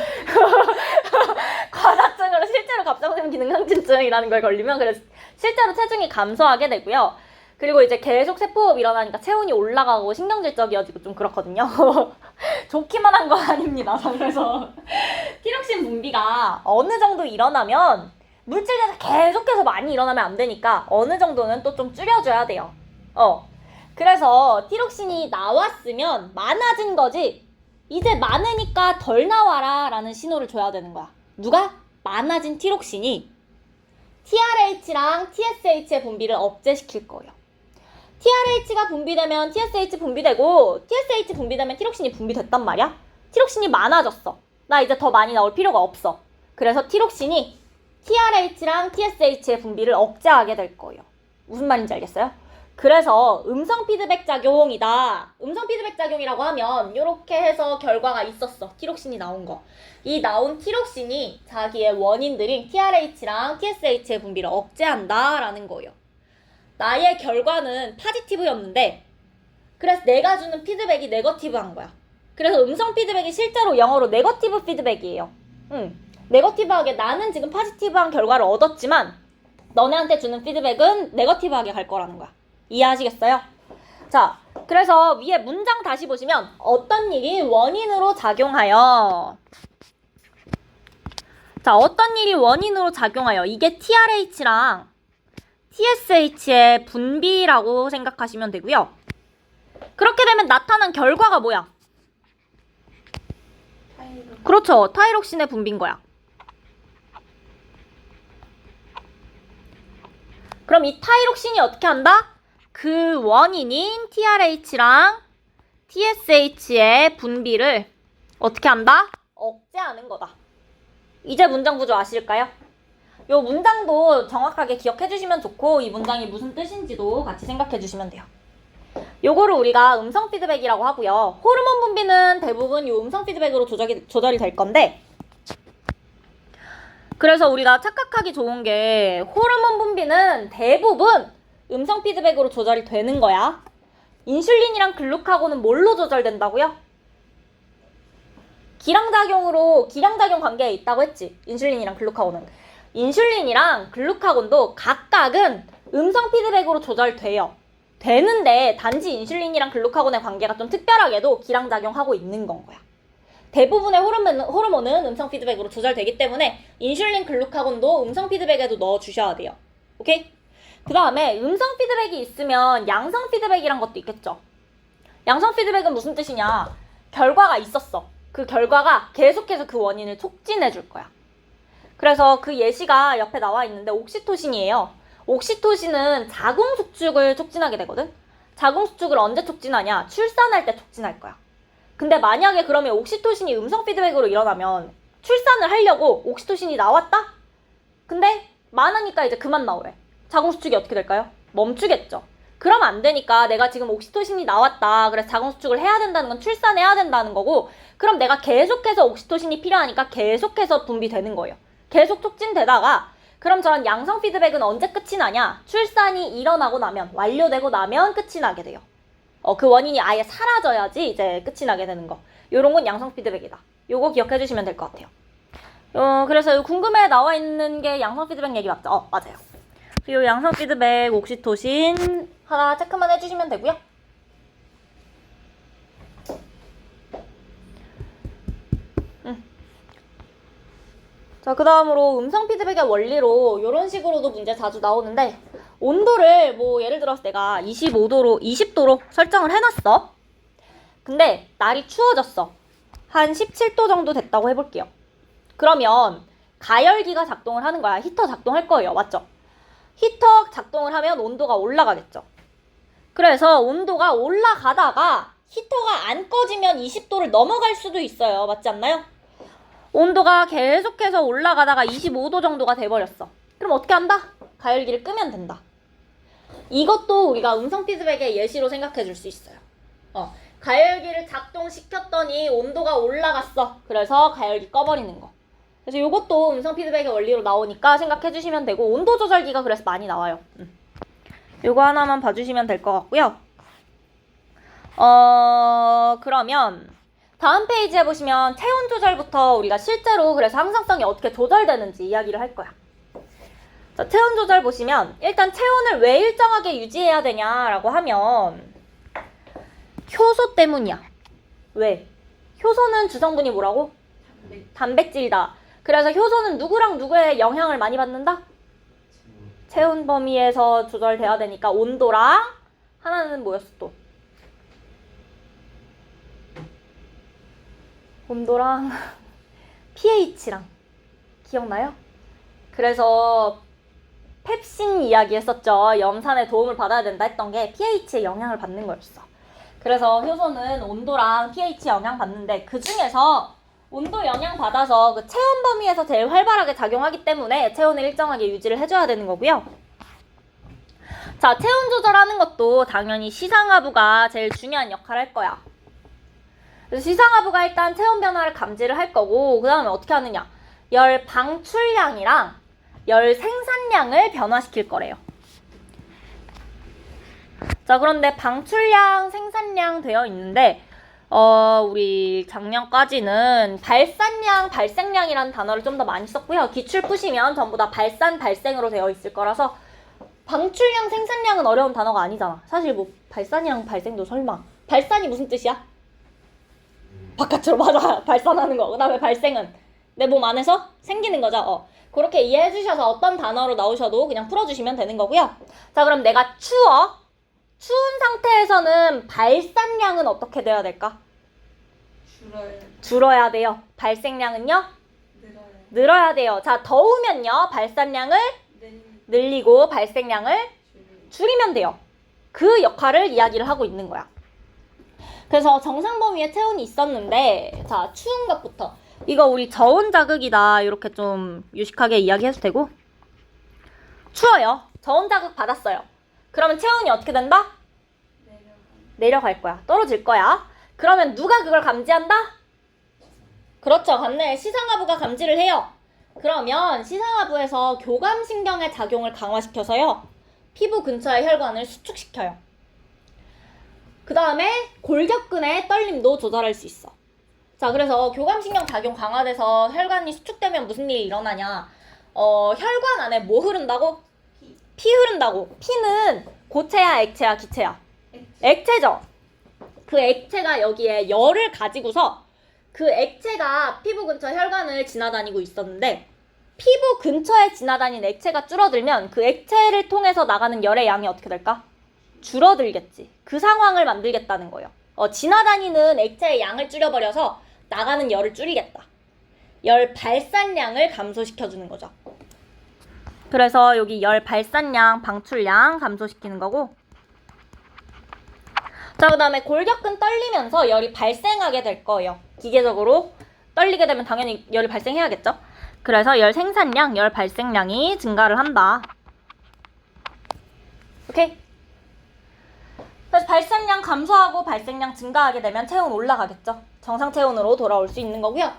A: 과다증으로 실제로 갑상샘 기능 항진증이라는 걸 걸리면 그래서 실제로 체중이 감소하게 되고요. 그리고 이제 계속 세포호흡 일어나니까 체온이 올라가고 신경질적이어지고 좀 그렇거든요. 좋기만 한 거 아닙니다. 그래서 티록신 분비가 어느 정도 일어나면 물질 자체 계속해서 많이 일어나면 안 되니까 어느 정도는 또 좀 줄여줘야 돼요. 그래서 티록신이 나왔으면 많아진 거지. 이제 많으니까 덜 나와라 라는 신호를 줘야 되는 거야. 누가? 많아진 티록신이 TRH랑 TSH의 분비를 억제시킬 거예요. TRH가 분비되면 TSH 분비되고 TSH 분비되면 티록신이 분비됐단 말이야. 티록신이 많아졌어. 나 이제 더 많이 나올 필요가 없어. 그래서 티록신이 TRH랑 TSH의 분비를 억제하게 될 거예요. 무슨 말인지 알겠어요? 그래서 음성 피드백 작용이다. 음성 피드백 작용이라고 하면 이렇게 해서 결과가 있었어. 티록신이 나온 거. 이 나온 티록신이 자기의 원인들인 TRH랑 TSH의 분비를 억제한다라는 거예요. 나의 결과는 파지티브였는데 그래서 내가 주는 피드백이 네거티브한 거야. 그래서 음성 피드백이 실제로 영어로 네거티브 피드백이에요. 네거티브하게 나는 지금 파지티브한 결과를 얻었지만 너네한테 주는 피드백은 네거티브하게 갈 거라는 거야. 이해하시겠어요? 자, 그래서 위에 문장 다시 보시면 어떤 일이 원인으로 작용하여 자, 어떤 일이 원인으로 작용하여 이게 TRH랑 TSH의 분비라고 생각하시면 되고요. 그렇게 되면 나타난 결과가 뭐야? 그렇죠. 타이록신의 분비인 거야. 그럼 이 타이록신이 어떻게 한다? 그 원인인 TRH랑 TSH의 분비를 어떻게 한다? 억제하는 거다. 이제 문장 구조 아실까요? 요 문장도 정확하게 기억해 주시면 좋고 이 문장이 무슨 뜻인지도 같이 생각해 주시면 돼요. 요거를 우리가 음성 피드백이라고 하고요. 호르몬 분비는 대부분 요 음성 피드백으로 조절이 될 건데 그래서 우리가 착각하기 좋은 게 호르몬 분비는 대부분 음성 피드백으로 조절이 되는 거야. 인슐린이랑 글루카곤은 뭘로 조절된다고요? 기량작용 관계에 있다고 했지. 인슐린이랑 글루카곤은. 인슐린이랑 글루카곤도 각각은 음성 피드백으로 조절돼요. 되는데 단지 인슐린이랑 글루카곤의 관계가 좀 특별하게도 기량작용하고 있는 건 거야. 대부분의 호르몬은 음성 피드백으로 조절되기 때문에 인슐린, 글루카곤도 음성 피드백에도 넣어주셔야 돼요. 오케이? 그 다음에 음성 피드백이 있으면 양성 피드백이란 것도 있겠죠. 양성 피드백은 무슨 뜻이냐? 결과가 있었어. 그 결과가 계속해서 그 원인을 촉진해 줄 거야. 그래서 그 예시가 옆에 나와 있는데 옥시토신이에요. 옥시토신은 자궁수축을 촉진하게 되거든. 자궁수축을 언제 촉진하냐? 출산할 때 촉진할 거야. 근데 만약에 그러면 옥시토신이 음성 피드백으로 일어나면 출산을 하려고 옥시토신이 나왔다? 근데 많으니까 이제 그만 나오래. 자궁수축이 어떻게 될까요? 멈추겠죠. 그러면 안 되니까 내가 지금 옥시토신이 나왔다. 그래서 자궁수축을 해야 된다는 건 출산해야 된다는 거고 그럼 내가 계속해서 옥시토신이 필요하니까 계속해서 분비되는 거예요. 계속 촉진되다가 그럼 저런 양성 피드백은 언제 끝이 나냐? 출산이 일어나고 나면 완료되고 나면 끝이 나게 돼요. 그 원인이 아예 사라져야지 이제 끝이 나게 되는 거. 요런 건 양성 피드백이다. 요거 기억해 주시면 될 것 같아요. 그래서 궁금해 나와 있는 게 양성 피드백 얘기 맞죠? 맞아요. 그리고 양성 피드백, 옥시토신 하나 체크만 해주시면 되고요. 자, 그 다음으로 음성 피드백의 원리로 이런 식으로도 문제 자주 나오는데 온도를 뭐 예를 들어서 내가 20도로 설정을 해놨어. 근데 날이 추워졌어. 한 17도 정도 됐다고 해볼게요. 그러면 가열기가 작동을 하는 거야. 히터 작동할 거예요. 맞죠? 히터 작동을 하면 온도가 올라가겠죠. 그래서 온도가 올라가다가 히터가 안 꺼지면 20도를 넘어갈 수도 있어요. 맞지 않나요? 온도가 계속해서 올라가다가 25도 정도가 돼버렸어. 그럼 어떻게 한다? 가열기를 끄면 된다. 이것도 우리가 음성 피드백의 예시로 생각해 줄 수 있어요. 가열기를 작동시켰더니 온도가 올라갔어. 그래서 가열기 꺼버리는 거. 그래서 이것도 음성 피드백의 원리로 나오니까 생각해 주시면 되고 온도 조절기가 그래서 많이 나와요. 요거 하나만 봐주시면 될 것 같고요. 그러면 다음 페이지에 보시면 체온 조절부터 우리가 실제로 그래서 항상성이 어떻게 조절되는지 이야기를 할 거야. 자, 체온 조절 보시면 일단 체온을 왜 일정하게 유지해야 되냐라고 하면 효소 때문이야. 왜? 효소는 주성분이 뭐라고?
B: 단백.
A: 단백질이다. 그래서 효소는 누구랑 누구의 영향을 많이 받는다? 체온 범위에서 조절돼야 되니까 온도랑 하나는 뭐였어 또? 온도랑 pH랑 기억나요? 그래서 펩신 이야기 했었죠. 염산에 도움을 받아야 된다 했던 게 pH의 영향을 받는 거였어. 그래서 효소는 온도랑 pH 영향 받는데 그 중에서 온도 영향 받아서 그 체온 범위에서 제일 활발하게 작용하기 때문에 체온을 일정하게 유지를 해줘야 되는 거고요. 자, 체온 조절하는 것도 당연히 시상하부가 제일 중요한 역할을 할 거야. 그래서 시상하부가 일단 체온 변화를 감지를 할 거고 그 다음에 어떻게 하느냐? 열 방출량이랑 열 생산량을 변화시킬 거래요. 자, 그런데 방출량, 생산량 되어 있는데 우리 작년까지는 발산량, 발생량이라는 단어를 좀 더 많이 썼고요. 기출 푸시면 전부 다 발산, 발생으로 되어 있을 거라서 방출량, 생산량은 어려운 단어가 아니잖아. 사실 뭐 발산이랑 발생도 설마. 발산이 무슨 뜻이야? 바깥으로 맞아. 발산하는 거. 그 다음에 발생은 내 몸 안에서 생기는 거죠. 그렇게 이해해 주셔서 어떤 단어로 나오셔도 그냥 풀어주시면 되는 거고요. 자, 그럼 내가 추워. 추운 상태에서는 발산량은 어떻게 돼야 될까? 줄어야 돼요. 발생량은요? 늘어야 돼요. 자, 더우면요. 발산량을 늘리고 발생량을 줄이면 돼요. 그 역할을 이야기를 하고 있는 거야. 그래서 정상 범위에 체온이 있었는데 자, 추운 것부터. 이거 우리 저온 자극이다. 이렇게 좀 유식하게 이야기해도 되고 추워요. 저온 자극 받았어요. 그러면 체온이 어떻게 된다? 내려갈 거야. 떨어질 거야. 그러면 누가 그걸 감지한다? 그렇죠. 맞네. 시상하부가 감지를 해요. 그러면 시상하부에서 교감신경의 작용을 강화시켜서요. 피부 근처의 혈관을 수축시켜요. 그 다음에 골격근의 떨림도 조절할 수 있어. 자, 그래서 교감신경 작용 강화돼서 혈관이 수축되면 무슨 일이 일어나냐. 혈관 안에 뭐 흐른다고? 피 흐른다고. 피는 고체야, 액체야, 기체야? 액체죠. 그 액체가 여기에 열을 가지고서 그 액체가 피부 근처 혈관을 지나다니고 있었는데 피부 근처에 지나다니는 액체가 줄어들면 그 액체를 통해서 나가는 열의 양이 어떻게 될까? 줄어들겠지. 그 상황을 만들겠다는 거예요. 지나다니는 액체의 양을 줄여버려서 나가는 열을 줄이겠다. 열 발산량을 감소시켜주는 거죠. 그래서 여기 열 발산량, 방출량 감소시키는 거고 자, 그 다음에 골격근 떨리면서 열이 발생하게 될 거예요. 기계적으로 떨리게 되면 당연히 열이 발생해야겠죠. 그래서 열 생산량, 열 발생량이 증가를 한다. 오케이? 그래서 발산량 감소하고 발생량 증가하게 되면 체온 올라가겠죠. 정상 체온으로 돌아올 수 있는 거고요.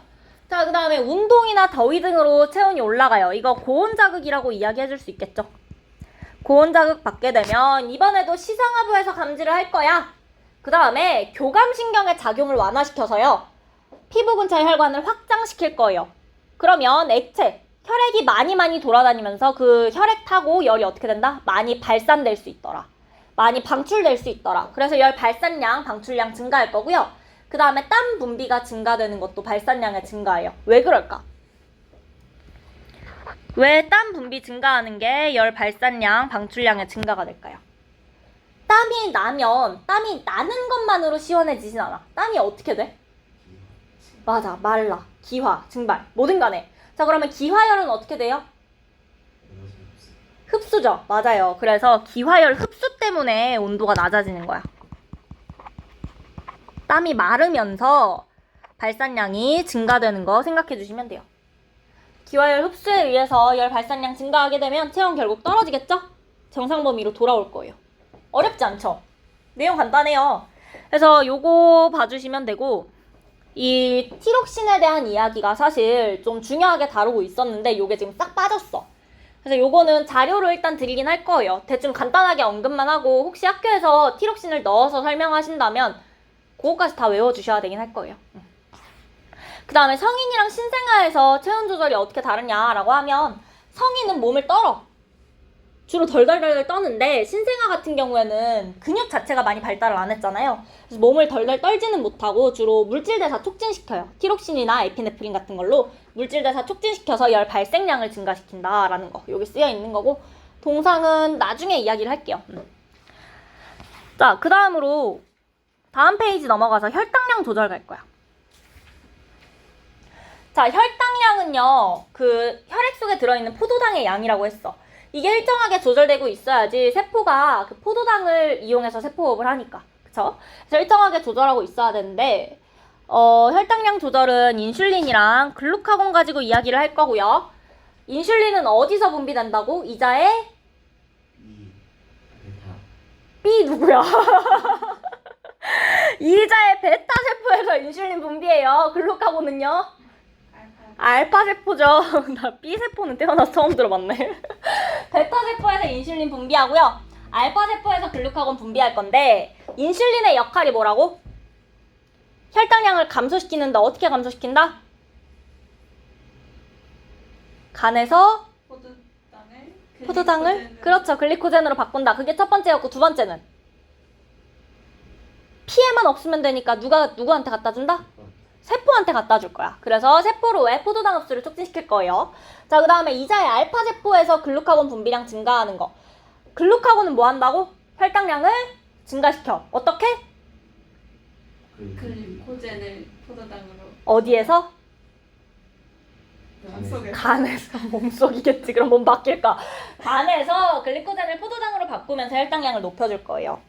A: 자, 그 다음에 운동이나 더위 등으로 체온이 올라가요. 이거 고온 자극이라고 이야기해 줄 수 있겠죠. 고온 자극 받게 되면 이번에도 시상하부에서 감지를 할 거야. 그 다음에 교감신경의 작용을 완화시켜서요. 피부 근처의 혈관을 확장시킬 거예요. 그러면 액체, 혈액이 많이 돌아다니면서 그 혈액 타고 열이 어떻게 된다? 많이 발산될 수 있더라. 많이 방출될 수 있더라. 그래서 열 발산량, 방출량 증가할 거고요. 그 다음에 땀 분비가 증가되는 것도 발산량의 증가예요. 왜 그럴까? 왜 땀 분비 증가하는 게 열 발산량, 방출량의 증가가 될까요? 땀이 나면 땀이 나는 것만으로 시원해지진 않아. 땀이 어떻게 돼? 맞아, 말라, 기화, 증발, 뭐든 간에. 자, 그러면 기화열은 어떻게 돼요? 흡수죠. 맞아요. 그래서 기화열 흡수 때문에 온도가 낮아지는 거야. 땀이 마르면서 발산량이 증가되는 거 생각해 주시면 돼요. 기화열 흡수에 의해서 열 발산량 증가하게 되면 체온 결국 떨어지겠죠? 정상 범위로 돌아올 거예요. 어렵지 않죠? 내용 간단해요. 그래서 요거 봐주시면 되고 이 티록신에 대한 이야기가 사실 좀 중요하게 다루고 있었는데 요게 지금 싹 빠졌어. 그래서 요거는 자료로 일단 드리긴 할 거예요. 대충 간단하게 언급만 하고 혹시 학교에서 티록신을 넣어서 설명하신다면 그거까지 다 외워주셔야 되긴 할 거예요. 그 다음에 성인이랑 신생아에서 체온 조절이 어떻게 다르냐라고 하면 성인은 몸을 떨어. 주로 덜덜덜 떠는데 신생아 같은 경우에는 근육 자체가 많이 발달을 안 했잖아요. 그래서 몸을 덜덜 떨지는 못하고 주로 물질대사 촉진시켜요. 티록신이나 에피네프린 같은 걸로 물질대사 촉진시켜서 열 발생량을 증가시킨다라는 거. 여기 쓰여 있는 거고 동상은 나중에 이야기를 할게요. 자, 그 다음으로 다음 페이지 넘어가서 혈당량 조절 갈 거야. 자, 혈당량은요, 그 혈액 속에 들어있는 포도당의 양이라고 했어. 이게 일정하게 조절되고 있어야지 세포가 그 포도당을 이용해서 세포호흡을 하니까. 그쵸? 그래서 일정하게 조절하고 있어야 되는데, 혈당량 조절은 인슐린이랑 글루카곤 가지고 이야기를 할 거고요. 인슐린은 어디서 분비된다고? 이자의 B 누구야? 이자의 베타 세포에서 인슐린 분비해요. 글루카곤은요? 알파 세포죠. 나 B 세포는 태어나서 처음 들어봤네. 베타 세포에서 인슐린 분비하고요. 알파 세포에서 글루카곤 분비할 건데 인슐린의 역할이 뭐라고? 혈당량을 감소시키는데 어떻게 감소시킨다? 간에서 포도당을 그렇죠. 글리코젠으로 바꾼다. 그게 첫 번째였고 두 번째는 피해만 없으면 되니까 누구한테 갖다 준다? 세포한테 갖다 줄 거야. 그래서 세포로의 포도당 흡수를 촉진시킬 거예요. 자, 그 다음에 이자의 알파 세포에서 글루카곤 분비량 증가하는 거. 글루카곤은 뭐 한다고? 혈당량을 증가시켜. 어떻게?
B: 글리코젠을 포도당으로.
A: 어디에서?
B: 몸속에.
A: 간에서. 몸속이겠지. 그럼 몸 바뀔까? 간에서 글리코젠을 포도당으로 바꾸면서 혈당량을 높여줄 거예요.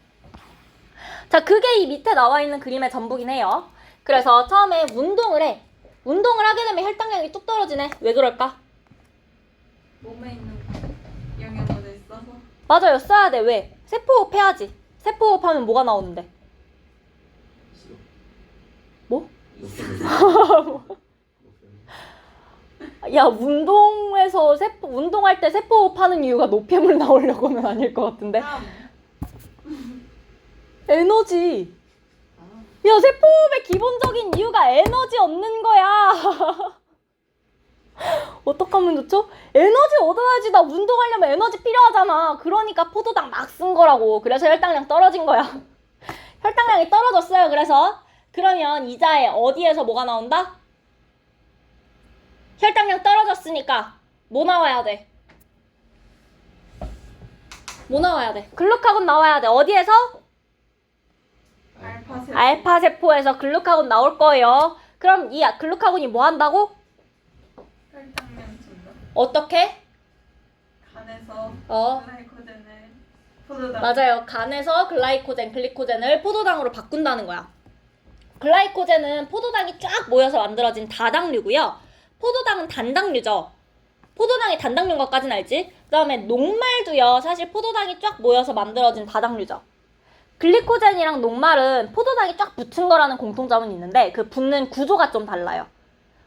A: 자, 그게 이 밑에 나와 있는 그림의 전부긴 해요. 그래서 처음에 운동을 해. 운동을 하게 되면 혈당량이 뚝 떨어지네. 왜 그럴까?
B: 몸에 있는 영양분을 써서.
A: 맞아요. 써야 돼. 왜? 세포호흡 해야지. 세포호흡 하면 뭐가 나오는데? 뭐? 야, 운동할 때 세포호흡 하는 이유가 노폐물 나오려고는 아닐 것 같은데? 에너지. 야, 세포호흡의 기본적인 이유가 에너지 얻는 거야. 어떡하면 좋죠? 에너지 얻어야지. 나 운동하려면 에너지 필요하잖아. 그러니까 포도당 막 쓴 거라고. 그래서 혈당량 떨어진 거야. 혈당량이 떨어졌어요. 그래서 그러면 이자에 어디에서 뭐가 나온다? 혈당량 떨어졌으니까 뭐 나와야 돼? 뭐 나와야 돼? 글루카곤 나와야 돼. 어디에서? 알파 세포에서 글루카곤 나올 거예요. 그럼 이 글루카곤이 뭐 한다고?
B: 혈당량 증가.
A: 어떻게?
B: 간에서 글라이코젠을 포도당.
A: 맞아요. 간에서 글리코젠을 포도당으로 바꾼다는 거야. 글라이코젠은 포도당이 쫙 모여서 만들어진 다당류고요. 포도당은 단당류죠. 포도당이 단당류인 것까지는 알지? 그 다음에 녹말도요. 사실 포도당이 쫙 모여서 만들어진 다당류죠. 글리코젠이랑 녹말은 포도당이 쫙 붙은 거라는 공통점은 있는데 그 붙는 구조가 좀 달라요.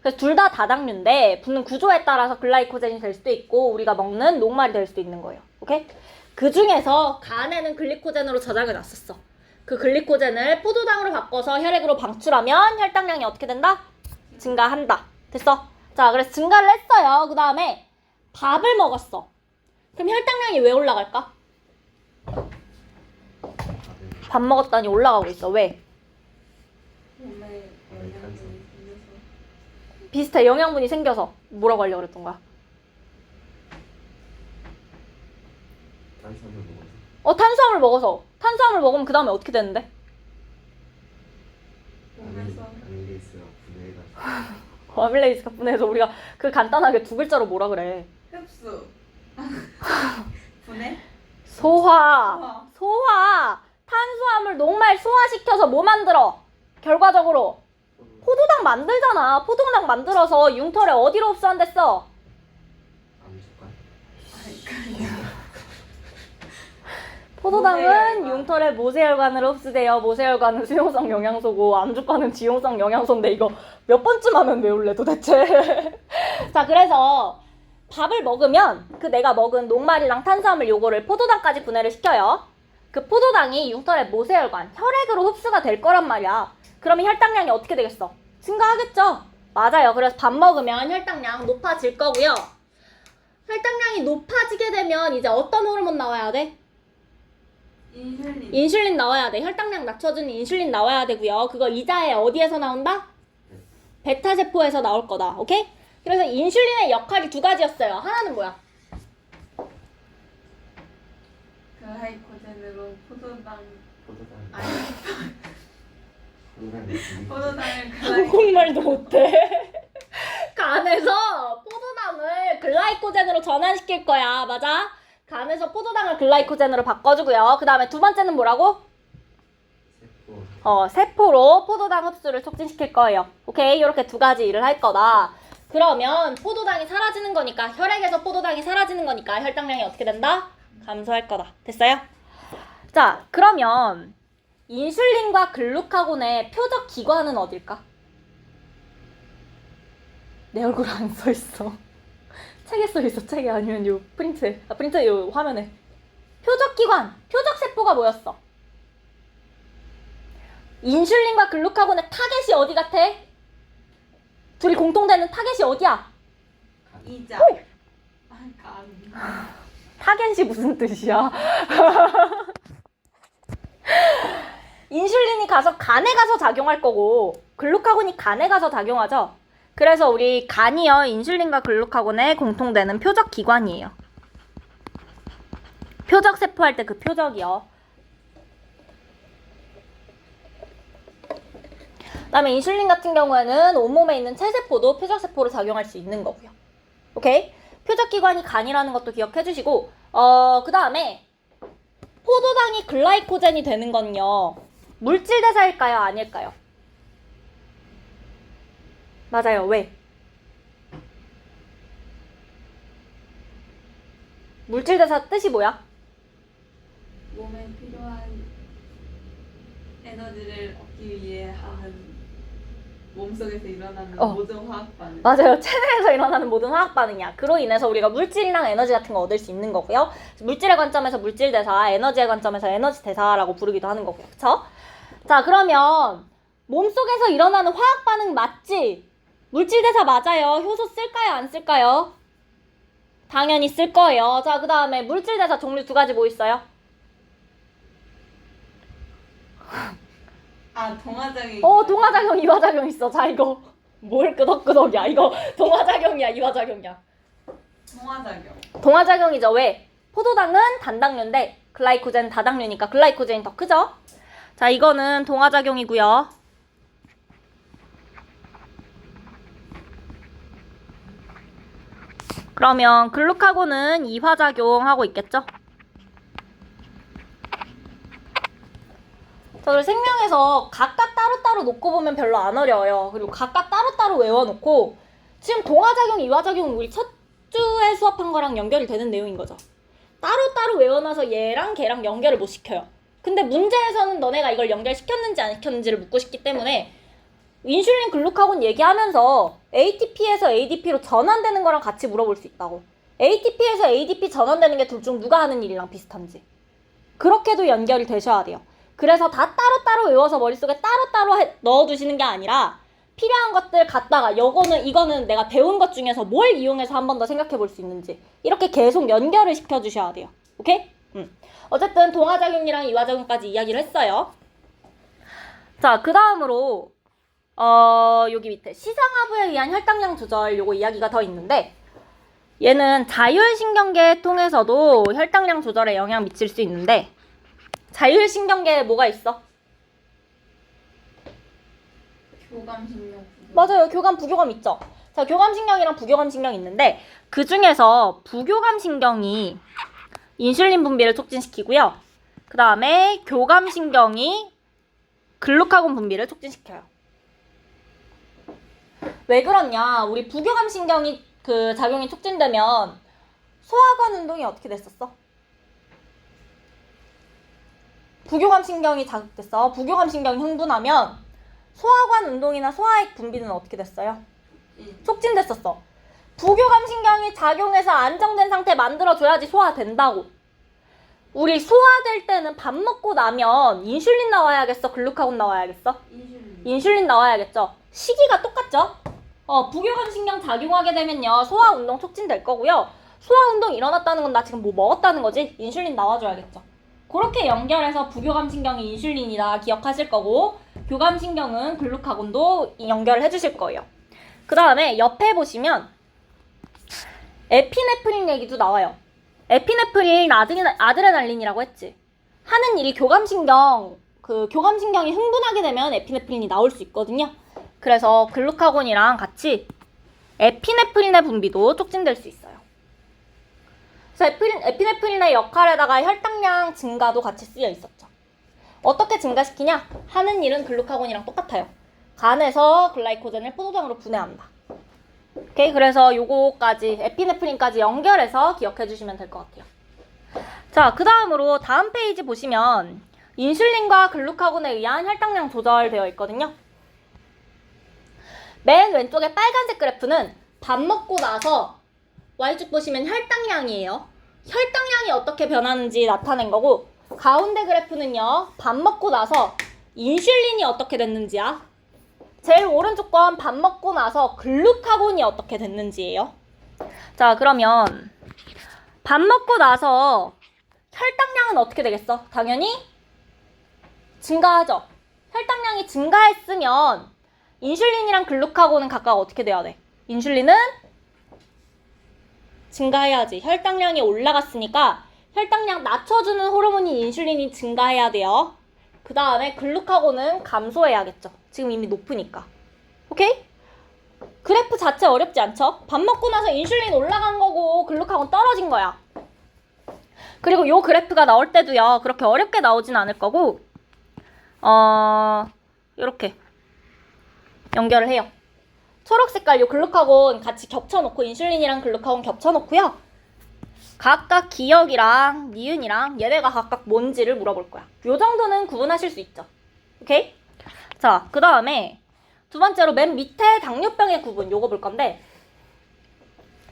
A: 그래서 둘 다 다당류인데 붙는 구조에 따라서 글라이코젠이 될 수도 있고 우리가 먹는 녹말이 될 수도 있는 거예요. 오케이? 그 중에서 간에는 글리코젠으로 저장해 놨었어. 그 글리코젠을 포도당으로 바꿔서 혈액으로 방출하면 혈당량이 어떻게 된다? 증가한다. 됐어? 자, 그래서 증가를 했어요. 그 다음에 밥을 먹었어. 그럼 혈당량이 왜 올라갈까? 밥 먹었더니 올라가고 있어. 왜?
B: 몸에 영양분이 생겨서.
A: 비슷해. 영양분이 생겨서. 뭐라고 하려고 그랬던 거야?
C: 탄수화물 먹어서.
A: 탄수화물 먹어서. 탄수화물 먹으면 그 다음에 어떻게 되는데?
B: 몸에서
C: 아밀레이스가 분해해가지고.
A: 아밀레이스가 분해해서 우리가 그 간단하게 두 글자로 뭐라 그래?
B: 흡수. 분해?
A: 소화. 탄수화물 녹말 소화시켜서 뭐 만들어? 결과적으로 포도당 만들잖아. 포도당 만들어서 융털에 어디로 흡수한댔어?
C: 암주간.
A: 포도당은
B: 모세혈관.
A: 융털의 모세혈관으로 흡수돼요. 모세혈관은 수용성 영양소고 암주간은 지용성 영양소인데 이거 몇 번쯤 하면 외울래 도대체? 자, 그래서 밥을 먹으면 그 내가 먹은 녹말이랑 탄수화물 요거를 포도당까지 분해를 시켜요. 그 포도당이 융털의 모세혈관, 혈액으로 흡수가 될 거란 말이야. 그러면 혈당량이 어떻게 되겠어? 증가하겠죠? 맞아요. 그래서 밥 먹으면 혈당량 높아질 거고요. 혈당량이 높아지게 되면 이제 어떤 호르몬 나와야 돼?
B: 인슐린.
A: 인슐린 나와야 돼. 혈당량 낮춰주는 인슐린 나와야 되고요. 그거 이자에 어디에서 나온다? 베타 세포에서 나올 거다. 오케이? 그래서 인슐린의 역할이 두 가지였어요. 하나는 뭐야?
B: 글라이코젠으로 포도당
C: 포도당.
B: 아니
C: 포도당.
B: 포도당을
A: 한국말도 못해. 간에서 포도당을 글라이코젠으로 전환시킬 거야. 맞아? 간에서 포도당을 글라이코젠으로 바꿔주고요. 그 다음에 두 번째는 뭐라고?
C: 세포.
A: 세포로 포도당 흡수를 촉진시킬 거예요. 오케이? 이렇게 두 가지 일을 할 거다. 그러면 포도당이 사라지는 거니까, 혈액에서 포도당이 사라지는 거니까 혈당량이 어떻게 된다? 감소할 거다. 됐어요? 자, 그러면 인슐린과 글루카곤의 표적 기관은 어딜까? 내 얼굴 안 써 있어. 책에 써 있어. 책에 아니면 요 프린트에. 프린트 요 화면에. 표적 기관, 표적 세포가 뭐였어? 인슐린과 글루카곤의 타겟이 어디 같아? 둘이 공통되는 타겟이 어디야?
B: 이자. 간.
A: 타겟이 무슨 뜻이야? 인슐린이 가서 간에 가서 작용할 거고 글루카곤이 간에 가서 작용하죠. 그래서 우리 간이요, 인슐린과 글루카곤의 공통되는 표적 기관이에요. 표적 세포 할 때 그 표적이요. 그다음에 인슐린 같은 경우에는 온몸에 있는 체세포도 표적 세포로 작용할 수 있는 거고요. 오케이? 표적 기관이 간이라는 것도 기억해 주시고, 그 다음에 포도당이 글라이코젠이 되는 건요, 물질 대사일까요? 아닐까요? 맞아요. 왜? 물질 대사 뜻이 뭐야?
B: 몸에 필요한 에너지를 얻기 위해 하는 몸속에서 일어나는 모든 화학 반응.
A: 맞아요. 체내에서 일어나는 모든 화학 반응이야. 그로 인해서 우리가 물질이랑 에너지 같은 거 얻을 수 있는 거고요. 물질의 관점에서 물질 대사, 에너지의 관점에서 에너지 대사라고 부르기도 하는 거고요. 그쵸? 자, 그러면 몸속에서 일어나는 화학 반응 맞지? 물질 대사 맞아요. 효소 쓸까요? 안 쓸까요? 당연히 쓸 거예요. 자, 그 다음에 물질 대사 종류 두 가지 뭐 있어요?
B: 동화작용.
A: 동화작용, 이화작용 있어. 자, 이거 뭘 끄덕끄덕이야. 이거 동화작용이야, 이화작용이야.
B: 동화작용.
A: 동화작용이죠. 왜? 포도당은 단당류인데 글라이코젠은 다당류니까 글라이코젠이 더 크죠? 자, 이거는 동화작용이고요. 그러면 글루카곤은 이화작용하고 있겠죠? 자, 그리고 생명에서 각각 따로따로 놓고 보면 별로 안 어려워요. 그리고 각각 따로따로 외워놓고 지금 동화작용, 이화작용은 우리 첫 주에 수업한 거랑 연결이 되는 내용인 거죠. 따로따로 외워놔서 얘랑 걔랑 연결을 못 시켜요. 근데 문제에서는 너네가 이걸 연결시켰는지 안 시켰는지를 묻고 싶기 때문에 인슐린, 글루카곤 얘기하면서 ATP에서 ADP로 전환되는 거랑 같이 물어볼 수 있다고. ATP에서 ADP 전환되는 게 둘 중 누가 하는 일이랑 비슷한지. 그렇게도 연결이 되셔야 돼요. 그래서 다 따로따로 외워서 머릿속에 따로따로 넣어두시는 게 아니라 필요한 것들 갖다가 이거는 내가 배운 것 중에서 뭘 이용해서 한 번 더 생각해 볼 수 있는지 이렇게 계속 연결을 시켜주셔야 돼요. 오케이? 어쨌든 동화작용이랑 이화작용까지 이야기를 했어요. 자, 그 다음으로 여기 밑에 시상하부에 의한 혈당량 조절 요거 이야기가 더 있는데 얘는 자율신경계에 통해서도 혈당량 조절에 영향 미칠 수 있는데 자율신경계에 뭐가 있어?
B: 교감신경.
A: 맞아요. 교감, 부교감 있죠. 자, 교감신경이랑 부교감신경이 있는데 그 중에서 부교감신경이 인슐린 분비를 촉진시키고요. 그 다음에 교감신경이 글루카곤 분비를 촉진시켜요. 왜 그러냐? 우리 부교감신경이 그 작용이 촉진되면 소화관 운동이 어떻게 됐었어? 부교감신경이 자극됐어. 부교감신경이 흥분하면 소화관 운동이나 소화액 분비는 어떻게 됐어요? 촉진됐었어. 부교감신경이 작용해서 안정된 상태 만들어줘야지 소화된다고. 우리 소화될 때는 밥 먹고 나면 인슐린 나와야겠어? 글루카곤 나와야겠어? 인슐린 나와야겠죠? 시기가 똑같죠? 부교감신경 작용하게 되면요 소화 운동 촉진될 거고요. 소화운동 일어났다는 건 나 지금 뭐 먹었다는 거지? 인슐린 나와줘야겠죠. 그렇게 연결해서 부교감신경이 인슐린이다 기억하실 거고, 교감신경은 글루카곤도 연결을 해주실 거예요. 그 다음에 옆에 보시면 에피네프린 얘기도 나와요. 에피네프린 아드레날린이라고 했지. 하는 일이 교감신경, 교감신경이 흥분하게 되면 에피네프린이 나올 수 있거든요. 그래서 글루카곤이랑 같이 에피네프린의 분비도 촉진될 수 있어요. 그래서 에피네프린의 역할에다가 혈당량 증가도 같이 쓰여 있었죠. 어떻게 증가시키냐? 하는 일은 글루카곤이랑 똑같아요. 간에서 글라이코젠을 포도당으로 분해한다. 오케이? 그래서 요거까지, 에피네프린까지 연결해서 기억해 주시면 될 것 같아요. 자, 그 다음으로 다음 페이지 보시면 인슐린과 글루카곤에 의한 혈당량 조절되어 있거든요. 맨 왼쪽에 빨간색 그래프는 밥 먹고 나서 Y축 보시면 혈당량이에요. 혈당량이 어떻게 변하는지 나타낸 거고, 가운데 그래프는요, 밥 먹고 나서 인슐린이 어떻게 됐는지야. 제일 오른쪽 건 밥 먹고 나서 글루카곤이 어떻게 됐는지예요. 자, 그러면 밥 먹고 나서 혈당량은 어떻게 되겠어? 당연히 증가하죠. 혈당량이 증가했으면 인슐린이랑 글루카곤은 각각 어떻게 돼야 돼? 인슐린은 증가해야지. 혈당량이 올라갔으니까 혈당량 낮춰주는 호르몬인 인슐린이 증가해야 돼요. 그 다음에 글루카곤은 감소해야겠죠. 지금 이미 높으니까. 오케이? 그래프 자체 어렵지 않죠? 밥 먹고 나서 인슐린 올라간 거고 글루카곤 떨어진 거야. 그리고 요 그래프가 나올 때도요, 그렇게 어렵게 나오진 않을 거고, 요렇게 연결을 해요. 초록 색깔 요 글루카곤 같이 겹쳐놓고, 인슐린이랑 글루카곤 겹쳐놓고요, 각각 기억이랑 니은이랑 얘네가 각각 뭔지를 물어볼 거야. 요 정도는 구분하실 수 있죠. 오케이? 자, 그 다음에 두 번째로 맨 밑에 당뇨병의 구분, 요거 볼 건데,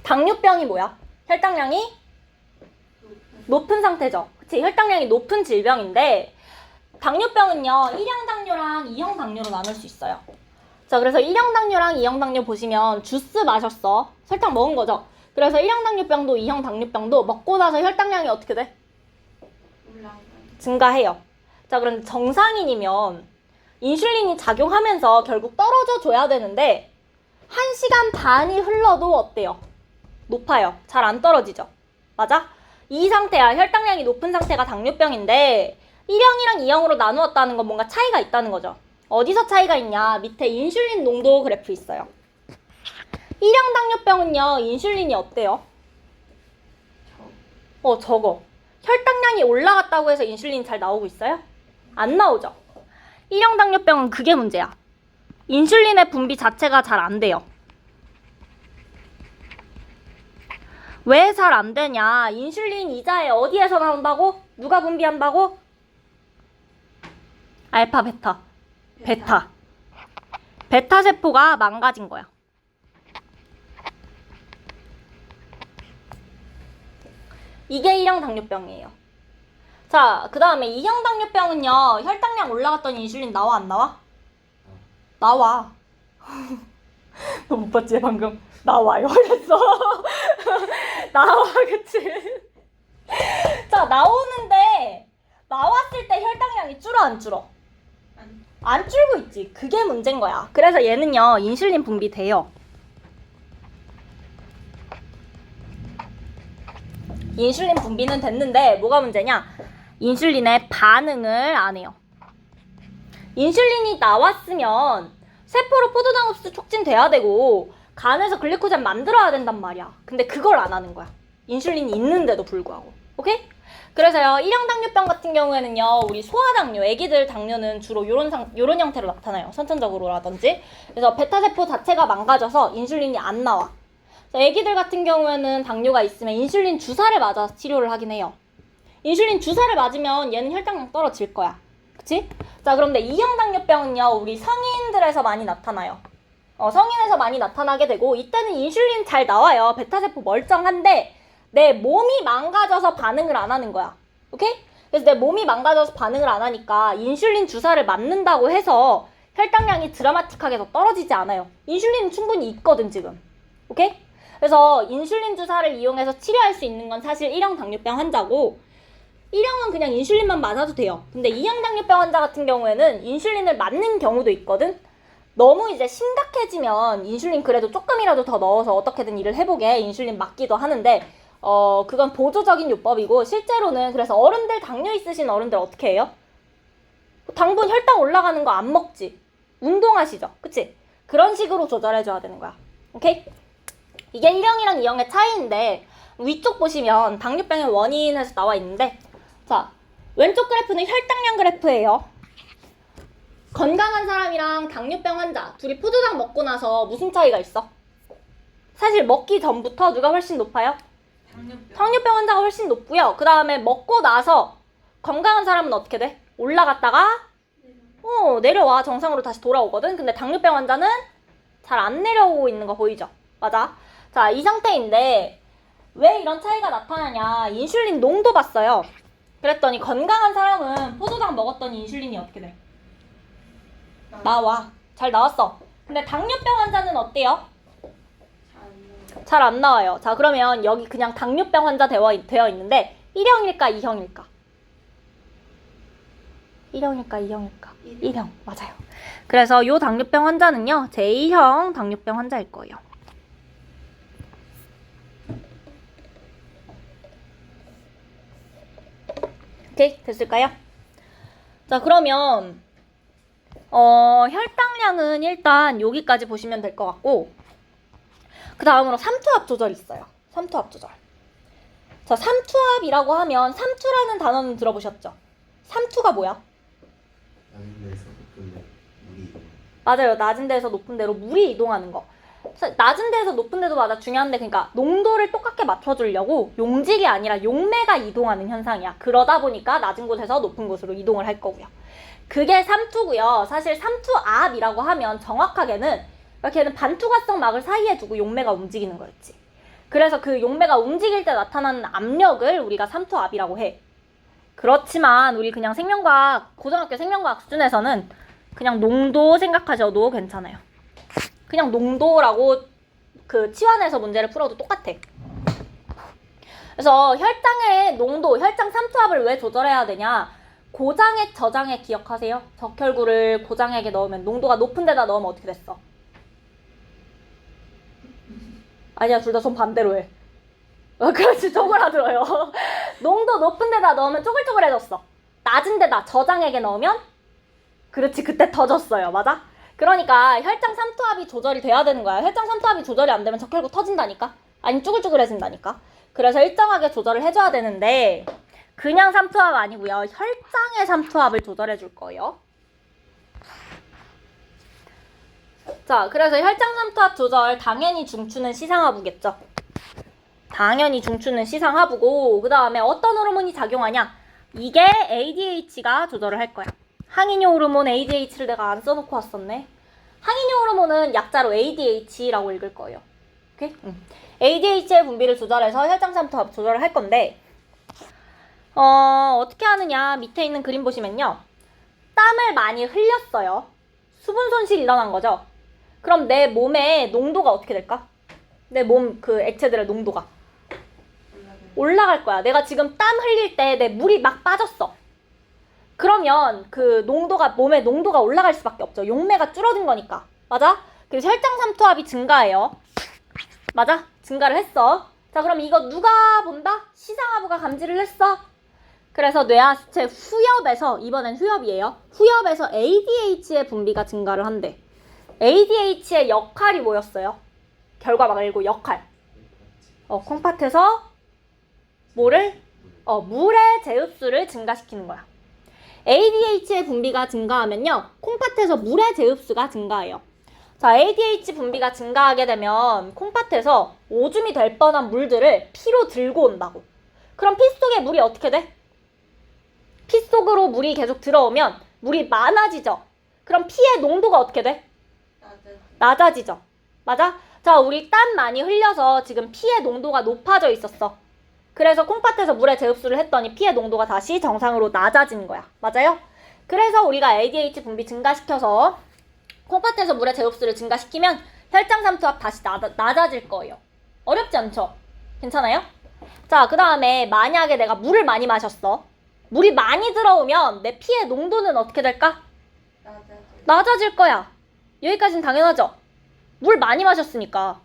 A: 당뇨병이 뭐야? 혈당량이 높은 상태죠. 그치? 혈당량이 높은 질병인데, 당뇨병은요, 1형 당뇨랑 2형 당뇨로 나눌 수 있어요. 자, 그래서 1형 당뇨랑 2형 당뇨 보시면 주스 마셨어. 설탕 먹은 거죠. 그래서 1형 당뇨병도 2형 당뇨병도 먹고 나서 혈당량이 어떻게 돼? 증가해요. 자, 그런데 정상인이면 인슐린이 작용하면서 결국 떨어져 줘야 되는데 1시간 반이 흘러도 어때요? 높아요. 잘 안 떨어지죠. 맞아? 이 상태야. 혈당량이 높은 상태가 당뇨병인데 1형이랑 2형으로 나누었다는 건 뭔가 차이가 있다는 거죠. 어디서 차이가 있냐? 밑에 인슐린 농도 그래프 있어요. 1형 당뇨병은요, 인슐린이 어때요? 적어. 혈당량이 올라갔다고 해서 인슐린이 잘 나오고 있어요? 안 나오죠. 1형 당뇨병은 그게 문제야. 인슐린의 분비 자체가 잘 안 돼요. 왜 잘 안 되냐? 인슐린 이자에 어디에서 나온다고? 누가 분비한다고? 알파, 베타. 베타. 베타 세포가 망가진 거야. 이게 1형 당뇨병이에요. 자, 그 다음에 2형 당뇨병은요, 혈당량 올라갔더니 인슐린 나와, 안 나와? 나와. 너 못 봤지, 방금? 나와요. 이랬어. 나와, 그치? 자, 나오는데, 나왔을 때 혈당량이 줄어, 안 줄어? 안 줄고 있지. 그게 문제인 거야. 그래서 얘는요, 인슐린 분비돼요. 인슐린 분비는 됐는데 뭐가 문제냐? 인슐린의 반응을 안 해요. 인슐린이 나왔으면 세포로 포도당 흡수 촉진돼야 되고 간에서 글리코젠 만들어야 된단 말이야. 근데 그걸 안 하는 거야. 인슐린이 있는데도 불구하고. 오케이? 그래서요, 1형 당뇨병 같은 경우에는요, 우리 소아당뇨, 애기들 당뇨는 주로 요런 형태로 나타나요. 선천적으로라든지. 그래서 베타세포 자체가 망가져서 인슐린이 안 나와. 애기들 같은 경우에는 당뇨가 있으면 인슐린 주사를 맞아서 치료를 하긴 해요. 인슐린 주사를 맞으면 얘는 혈당량 떨어질 거야. 그치? 자, 그런데 2형 당뇨병은요, 우리 성인들에서 많이 나타나요. 성인에서 많이 나타나게 되고, 이때는 인슐린 잘 나와요. 베타세포 멀쩡한데 내 몸이 망가져서 반응을 안 하는 거야. 오케이? 그래서 내 몸이 망가져서 반응을 안 하니까 인슐린 주사를 맞는다고 해서 혈당량이 드라마틱하게 더 떨어지지 않아요. 인슐린은 충분히 있거든, 지금. 오케이? 그래서 인슐린 주사를 이용해서 치료할 수 있는 건 사실 1형 당뇨병 환자고 1형은 그냥 인슐린만 맞아도 돼요. 근데 2형 당뇨병 환자 같은 경우에는 인슐린을 맞는 경우도 있거든. 너무 이제 심각해지면 인슐린 그래도 조금이라도 더 넣어서 어떻게든 일을 해보게 인슐린 맞기도 하는데 그건 보조적인 요법이고 실제로는 그래서 어른들 당뇨 있으신 어른들 어떻게 해요? 당분 혈당 올라가는 거 안 먹지. 운동하시죠. 그치? 그런 식으로 조절해줘야 되는 거야. 오케이? 이게 1형이랑 2형의 차이인데 위쪽 보시면 당뇨병의 원인에서 나와 있는데 자 왼쪽 그래프는 혈당량 그래프예요. 건강한 사람이랑 당뇨병 환자 둘이 포도당 먹고 나서 무슨 차이가 있어? 사실 먹기 전부터 누가 훨씬 높아요? 당뇨병 환자가 훨씬 높고요. 그 다음에 먹고 나서 건강한 사람은 어떻게 돼? 올라갔다가 내려와 정상으로 다시 돌아오거든. 근데 당뇨병 환자는 잘 안 내려오고 있는 거 보이죠? 맞아. 자, 이 상태인데 왜 이런 차이가 나타나냐? 인슐린 농도 봤어요. 그랬더니 건강한 사람은 포도당 먹었더니 인슐린이 어떻게 돼? 나와. 잘 나왔어. 근데 당뇨병 환자는 어때요? 잘 안 나와요. 자, 그러면 여기 그냥 당뇨병 환자 되어 있는데 1형일까 2형일까? 1형일까 2형일까? 1형. 맞아요. 그래서 이 당뇨병 환자는요. 제2형 당뇨병 환자일 거예요. 오케이, 됐을까요? 자, 그러면 혈당량은 일단 여기까지 보시면 될 것 같고 그 다음으로 삼투압 조절이 있어요. 삼투압 조절. 자, 삼투압이라고 하면 삼투라는 단어는 들어보셨죠? 삼투가 뭐야?
C: 낮은 데서 높은 데 물이 이동.
A: 맞아요. 낮은 데에서 높은 데로 물이 이동하는 거. 낮은 데에서 높은 데도 맞아 중요한데 그러니까 농도를 똑같게 맞춰주려고 용질이 아니라 용매가 이동하는 현상이야. 그러다 보니까 낮은 곳에서 높은 곳으로 이동을 할 거고요. 그게 삼투고요. 사실 삼투압이라고 하면 정확하게는 걔는 반투과성 막을 사이에 두고 용매가 움직이는 거였지. 그래서 그 용매가 움직일 때 나타나는 압력을 우리가 삼투압이라고 해. 그렇지만 우리 그냥 생명과학, 고등학교 생명과학 수준에서는 그냥 농도 생각하셔도 괜찮아요. 그냥 농도라고 그 치환해서 문제를 풀어도 똑같아. 그래서 혈당의 농도, 혈당 삼투압을 왜 조절해야 되냐? 고장액, 저장액 기억하세요? 적혈구를 고장액에 넣으면 농도가 높은 데다 넣으면 어떻게 됐어? 아니야, 둘 다 좀 반대로 해. 그렇지, 쪼그라들어요. 농도 높은 데다 넣으면 쪼글쪼글해졌어. 낮은 데다 저장액에 넣으면 그렇지, 그때 터졌어요. 맞아? 그러니까 혈당 삼투압이 조절이 돼야 되는 거야. 혈당 삼투압이 조절이 안 되면 적혈구 터진다니까? 아니 쭈글쭈글해진다니까? 그래서 일정하게 조절을 해줘야 되는데 그냥 삼투압 아니고요. 혈장의 삼투압을 조절해 줄 거예요. 자, 그래서 혈장 삼투압 조절 당연히 중추는 시상하부겠죠. 당연히 중추는 시상하부고 그 다음에 어떤 호르몬이 작용하냐? 이게 ADH가 조절을 할 거야. 항이뇨 호르몬 ADH를 내가 안 써놓고 왔었네. 항이뇨 호르몬은 약자로 ADH라고 읽을 거예요. 오케이? ADH의 분비를 조절해서 혈장 삼투압 조절을 할 건데 어떻게 하느냐? 밑에 있는 그림 보시면요. 땀을 많이 흘렸어요. 수분 손실이 일어난 거죠. 그럼 내 몸의 농도가 어떻게 될까? 내 몸 그 액체들의 농도가 올라갈 거야. 내가 지금 땀 흘릴 때 내 물이 막 빠졌어. 그러면 그 농도가 몸의 농도가 올라갈 수밖에 없죠. 용매가 줄어든 거니까. 맞아? 그래서 혈장 삼투압이 증가해요. 맞아? 증가를 했어. 자, 그럼 이거 누가 본다? 시상하부가 감지를 했어. 그래서 뇌하수체 후엽에서 이번엔 후엽이에요. 후엽에서 ADH의 분비가 증가를 한대. ADH의 역할이 뭐였어요? 결과 말고 역할. 콩팥에서 뭐를? 물의 제흡수를 증가시키는 거야. ADH의 분비가 증가하면요. 콩팥에서 물의 제흡수가 증가해요. 자, ADH 분비가 증가하게 되면 콩팥에서 오줌이 될 뻔한 물들을 피로 들고 온다고. 그럼 피 속에 물이 어떻게 돼? 피 속으로 물이 계속 들어오면 물이 많아지죠. 그럼 피의 농도가 어떻게 돼? 낮아지죠. 맞아? 자, 우리 땀 많이 흘려서 지금 피의 농도가 높아져 있었어. 그래서 콩팥에서 물의 제흡수를 했더니 피의 농도가 다시 정상으로 낮아진 거야. 맞아요? 그래서 우리가 ADH 분비 증가시켜서 콩팥에서 물의 제흡수를 증가시키면 혈장 삼투압 다시 낮아질 거예요. 어렵지 않죠? 괜찮아요? 자, 그 다음에 만약에 내가 물을 많이 마셨어. 물이 많이 들어오면 내 피의 농도는 어떻게 될까? 낮아질 거야. 여기까지는 당연하죠? 물 많이 마셨으니까.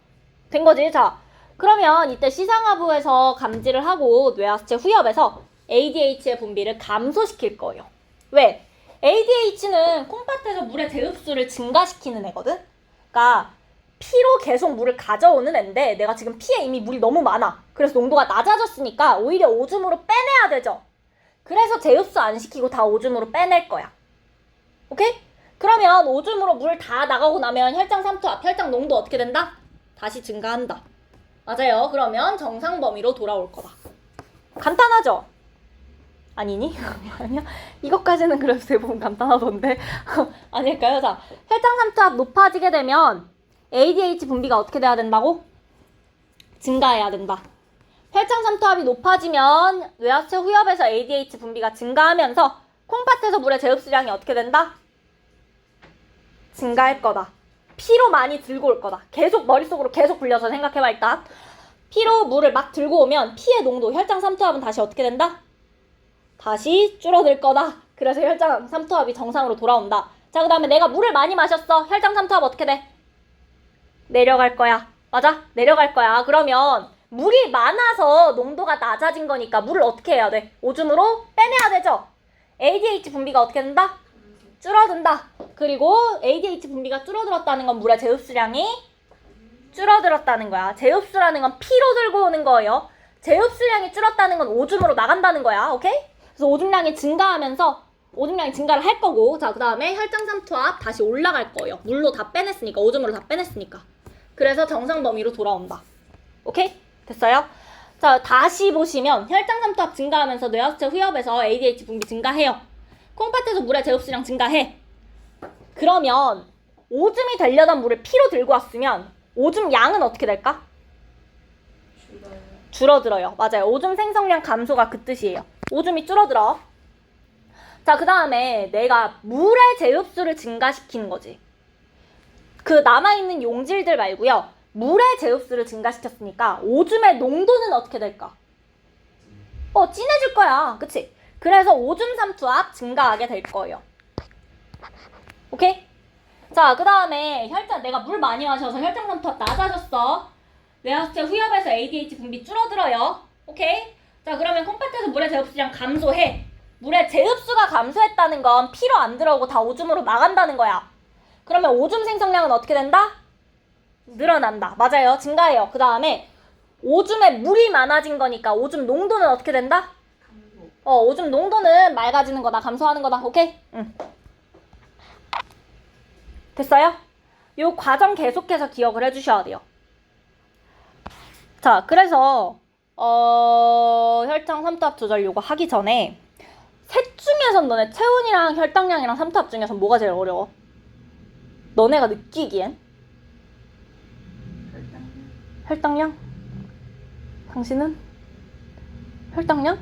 A: 된 거지? 자, 그러면 이때 시상하부에서 감지를 하고 뇌하수체 후엽에서 ADH의 분비를 감소시킬 거예요. 왜? ADH는 콩팥에서 물의 대흡수를 증가시키는 애거든? 그러니까 피로 계속 물을 가져오는 애인데 내가 지금 피에 이미 물이 너무 많아. 그래서 농도가 낮아졌으니까 오히려 오줌으로 빼내야 되죠. 그래서 재흡수 안 시키고 다 오줌으로 빼낼 거야. 오케이? 그러면 오줌으로 물 다 나가고 나면 혈장 삼투압, 혈장 농도 어떻게 된다? 다시 증가한다. 맞아요. 그러면 정상 범위로 돌아올 거다. 간단하죠? 아니니? 아니야? 이것까지는 그래도 대부분 간단하던데. 아닐까요? 자, 혈장 삼투압 높아지게 되면 ADH 분비가 어떻게 돼야 된다고? 증가해야 된다. 혈장 삼투압이 높아지면 뇌하수체 후엽에서 ADH 분비가 증가하면서 콩팥에서 물의 재흡수량이 어떻게 된다? 증가할 거다. 피로 많이 들고 올 거다. 계속 머릿속으로 계속 굴려서 생각해봐 일단. 피로 물을 막 들고 오면 피의 농도, 혈장 삼투압은 다시 어떻게 된다? 다시 줄어들 거다. 그래서 혈장 삼투압이 정상으로 돌아온다. 자, 그 다음에 내가 물을 많이 마셨어. 혈장 삼투압 어떻게 돼? 내려갈 거야. 맞아? 내려갈 거야. 그러면 물이 많아서 농도가 낮아진 거니까 물을 어떻게 해야 돼? 오줌으로 빼내야 되죠? ADH 분비가 어떻게 된다? 줄어든다. 그리고 ADH 분비가 줄어들었다는 건 물의 재흡수량이 줄어들었다는 거야. 재흡수라는 건 피로 들고 오는 거예요. 재흡수량이 줄었다는 건 오줌으로 나간다는 거야. 오케이? 그래서 오줌량이 증가하면서 오줌량이 증가를 할 거고, 자, 그 다음에 혈장 삼투압 다시 올라갈 거예요. 물로 다 빼냈으니까, 오줌으로 다 빼냈으니까. 그래서 정상 범위로 돌아온다. 오케이? 됐어요? 자, 다시 보시면 혈장 삼투압 증가하면서 뇌하수체 후엽에서 ADH 분비 증가해요. 콩팥에서 물의 재흡수량 증가해. 그러면 오줌이 되려던 물을 피로 들고 왔으면 오줌 양은 어떻게 될까? 줄어들어요. 맞아요. 오줌 생성량 감소가 그 뜻이에요. 오줌이 줄어들어. 자, 그 다음에 내가 물의 재흡수를 증가시키는 거지. 그 남아있는 용질들 말고요. 물의 재흡수를 증가시켰으니까 오줌의 농도는 어떻게 될까? 진해질 거야. 그치? 그래서 오줌 삼투압 증가하게 될 거예요. 오케이? 자, 그 다음에 내가 물 많이 마셔서 혈장 삼투압 낮아졌어. 뇌하수체 후엽에서 ADH 분비 줄어들어요. 오케이? 자, 그러면 콩팥에서 물의 재흡수량 감소해. 물의 재흡수가 감소했다는 건 피로 안 들어오고 다 오줌으로 나간다는 거야. 그러면 오줌 생성량은 어떻게 된다? 늘어난다. 맞아요. 증가해요. 그 다음에 오줌에 물이 많아진 거니까 오줌 농도는 어떻게 된다? 오줌 농도는 맑아지는 거다. 감소하는 거다. 오케이? 응. 됐어요? 요 과정 계속해서 기억을 해주셔야 돼요. 자, 그래서 혈장 삼투압 조절 요거 하기 전에 셋 중에선 너네 체온이랑 혈당량이랑 삼투압 중에선 뭐가 제일 어려워? 너네가 느끼기엔? 혈당량? 당신은? 혈당량?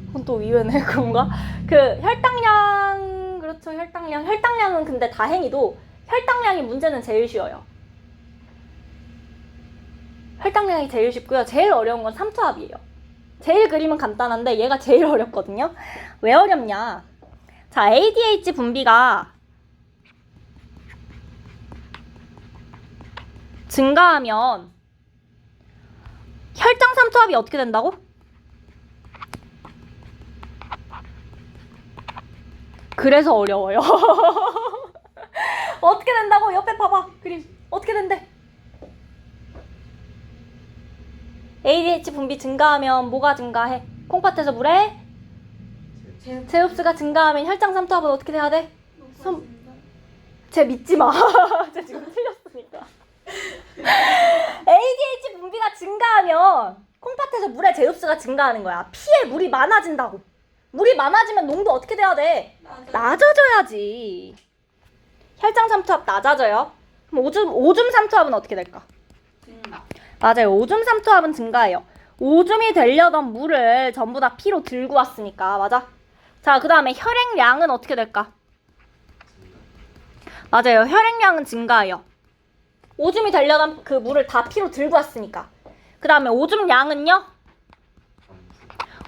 A: 그건 또 의외네. 그런가? 혈당량, 그렇죠. 혈당량은 근데 다행히도 혈당량이 문제는 제일 쉬워요. 혈당량이 제일 쉽고요. 제일 어려운 건 삼투압이에요. 제일 그림은 간단한데 얘가 제일 어렵거든요. 왜 어렵냐? 자, ADH 분비가 증가하면 혈장 삼투압이 어떻게 된다고? 그래서 어려워요. 어떻게 된다고? 옆에 봐봐. 그림. 어떻게 된대? ADH 분비 증가하면 뭐가 증가해? 콩팥에서 물에 재흡수가 증가하면 혈장 삼투압은 어떻게 돼야 돼? 쟤 믿지 마. 쟤 지금 틀렸으니까. ADH 분비가 증가하면 콩팥에서 물의 재흡수가 증가하는 거야. 피에 물이 많아진다고. 물이 많아지면 농도 어떻게 돼야 돼? 낮아져야지. 혈장 삼투압 낮아져요. 그럼 오줌 삼투압은 어떻게 될까?
B: 증가.
A: 맞아요. 오줌 삼투압은 증가해요. 오줌이 되려던 물을 전부 다 피로 들고 왔으니까. 맞아? 자, 그 다음에 혈액량은 어떻게 될까? 맞아요. 혈액량은 증가해요. 오줌이 되려던 그 물을 다 피로 들고 왔으니까. 그 다음에 오줌량은요?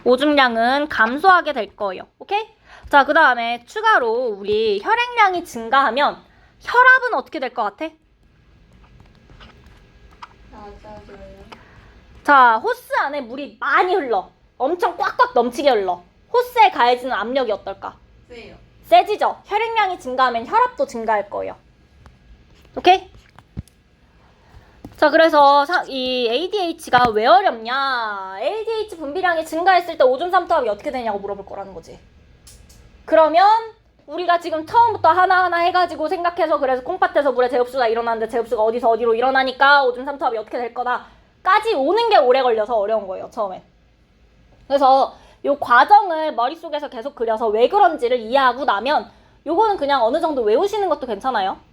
A: 오줌량은 감소하게 될 거예요. 오케이? 자, 그 다음에 추가로 우리 혈액량이 증가하면 혈압은 어떻게 될 것 같아?
B: 낮아져요.
A: 자, 호스 안에 물이 많이 흘러. 엄청 꽉꽉 넘치게 흘러. 호스에 가해지는 압력이 어떨까?
B: 세요.
A: 세지죠? 혈액량이 증가하면 혈압도 증가할 거예요. 오케이? 자, 그래서 이 ADH가 왜 어렵냐? ADH 분비량이 증가했을 때 오줌 삼투압이 어떻게 되냐고 물어볼 거라는 거지. 그러면 우리가 지금 처음부터 하나하나 해가지고 생각해서 그래서 콩팥에서 물의 재흡수가 일어나는데 재흡수가 어디서 어디로 일어나니까 오줌 삼투압이 어떻게 될 거다까지 오는 게 오래 걸려서 어려운 거예요, 처음에. 그래서 요 과정을 머릿속에서 계속 그려서 왜 그런지를 이해하고 나면 요거는 그냥 어느 정도 외우시는 것도 괜찮아요.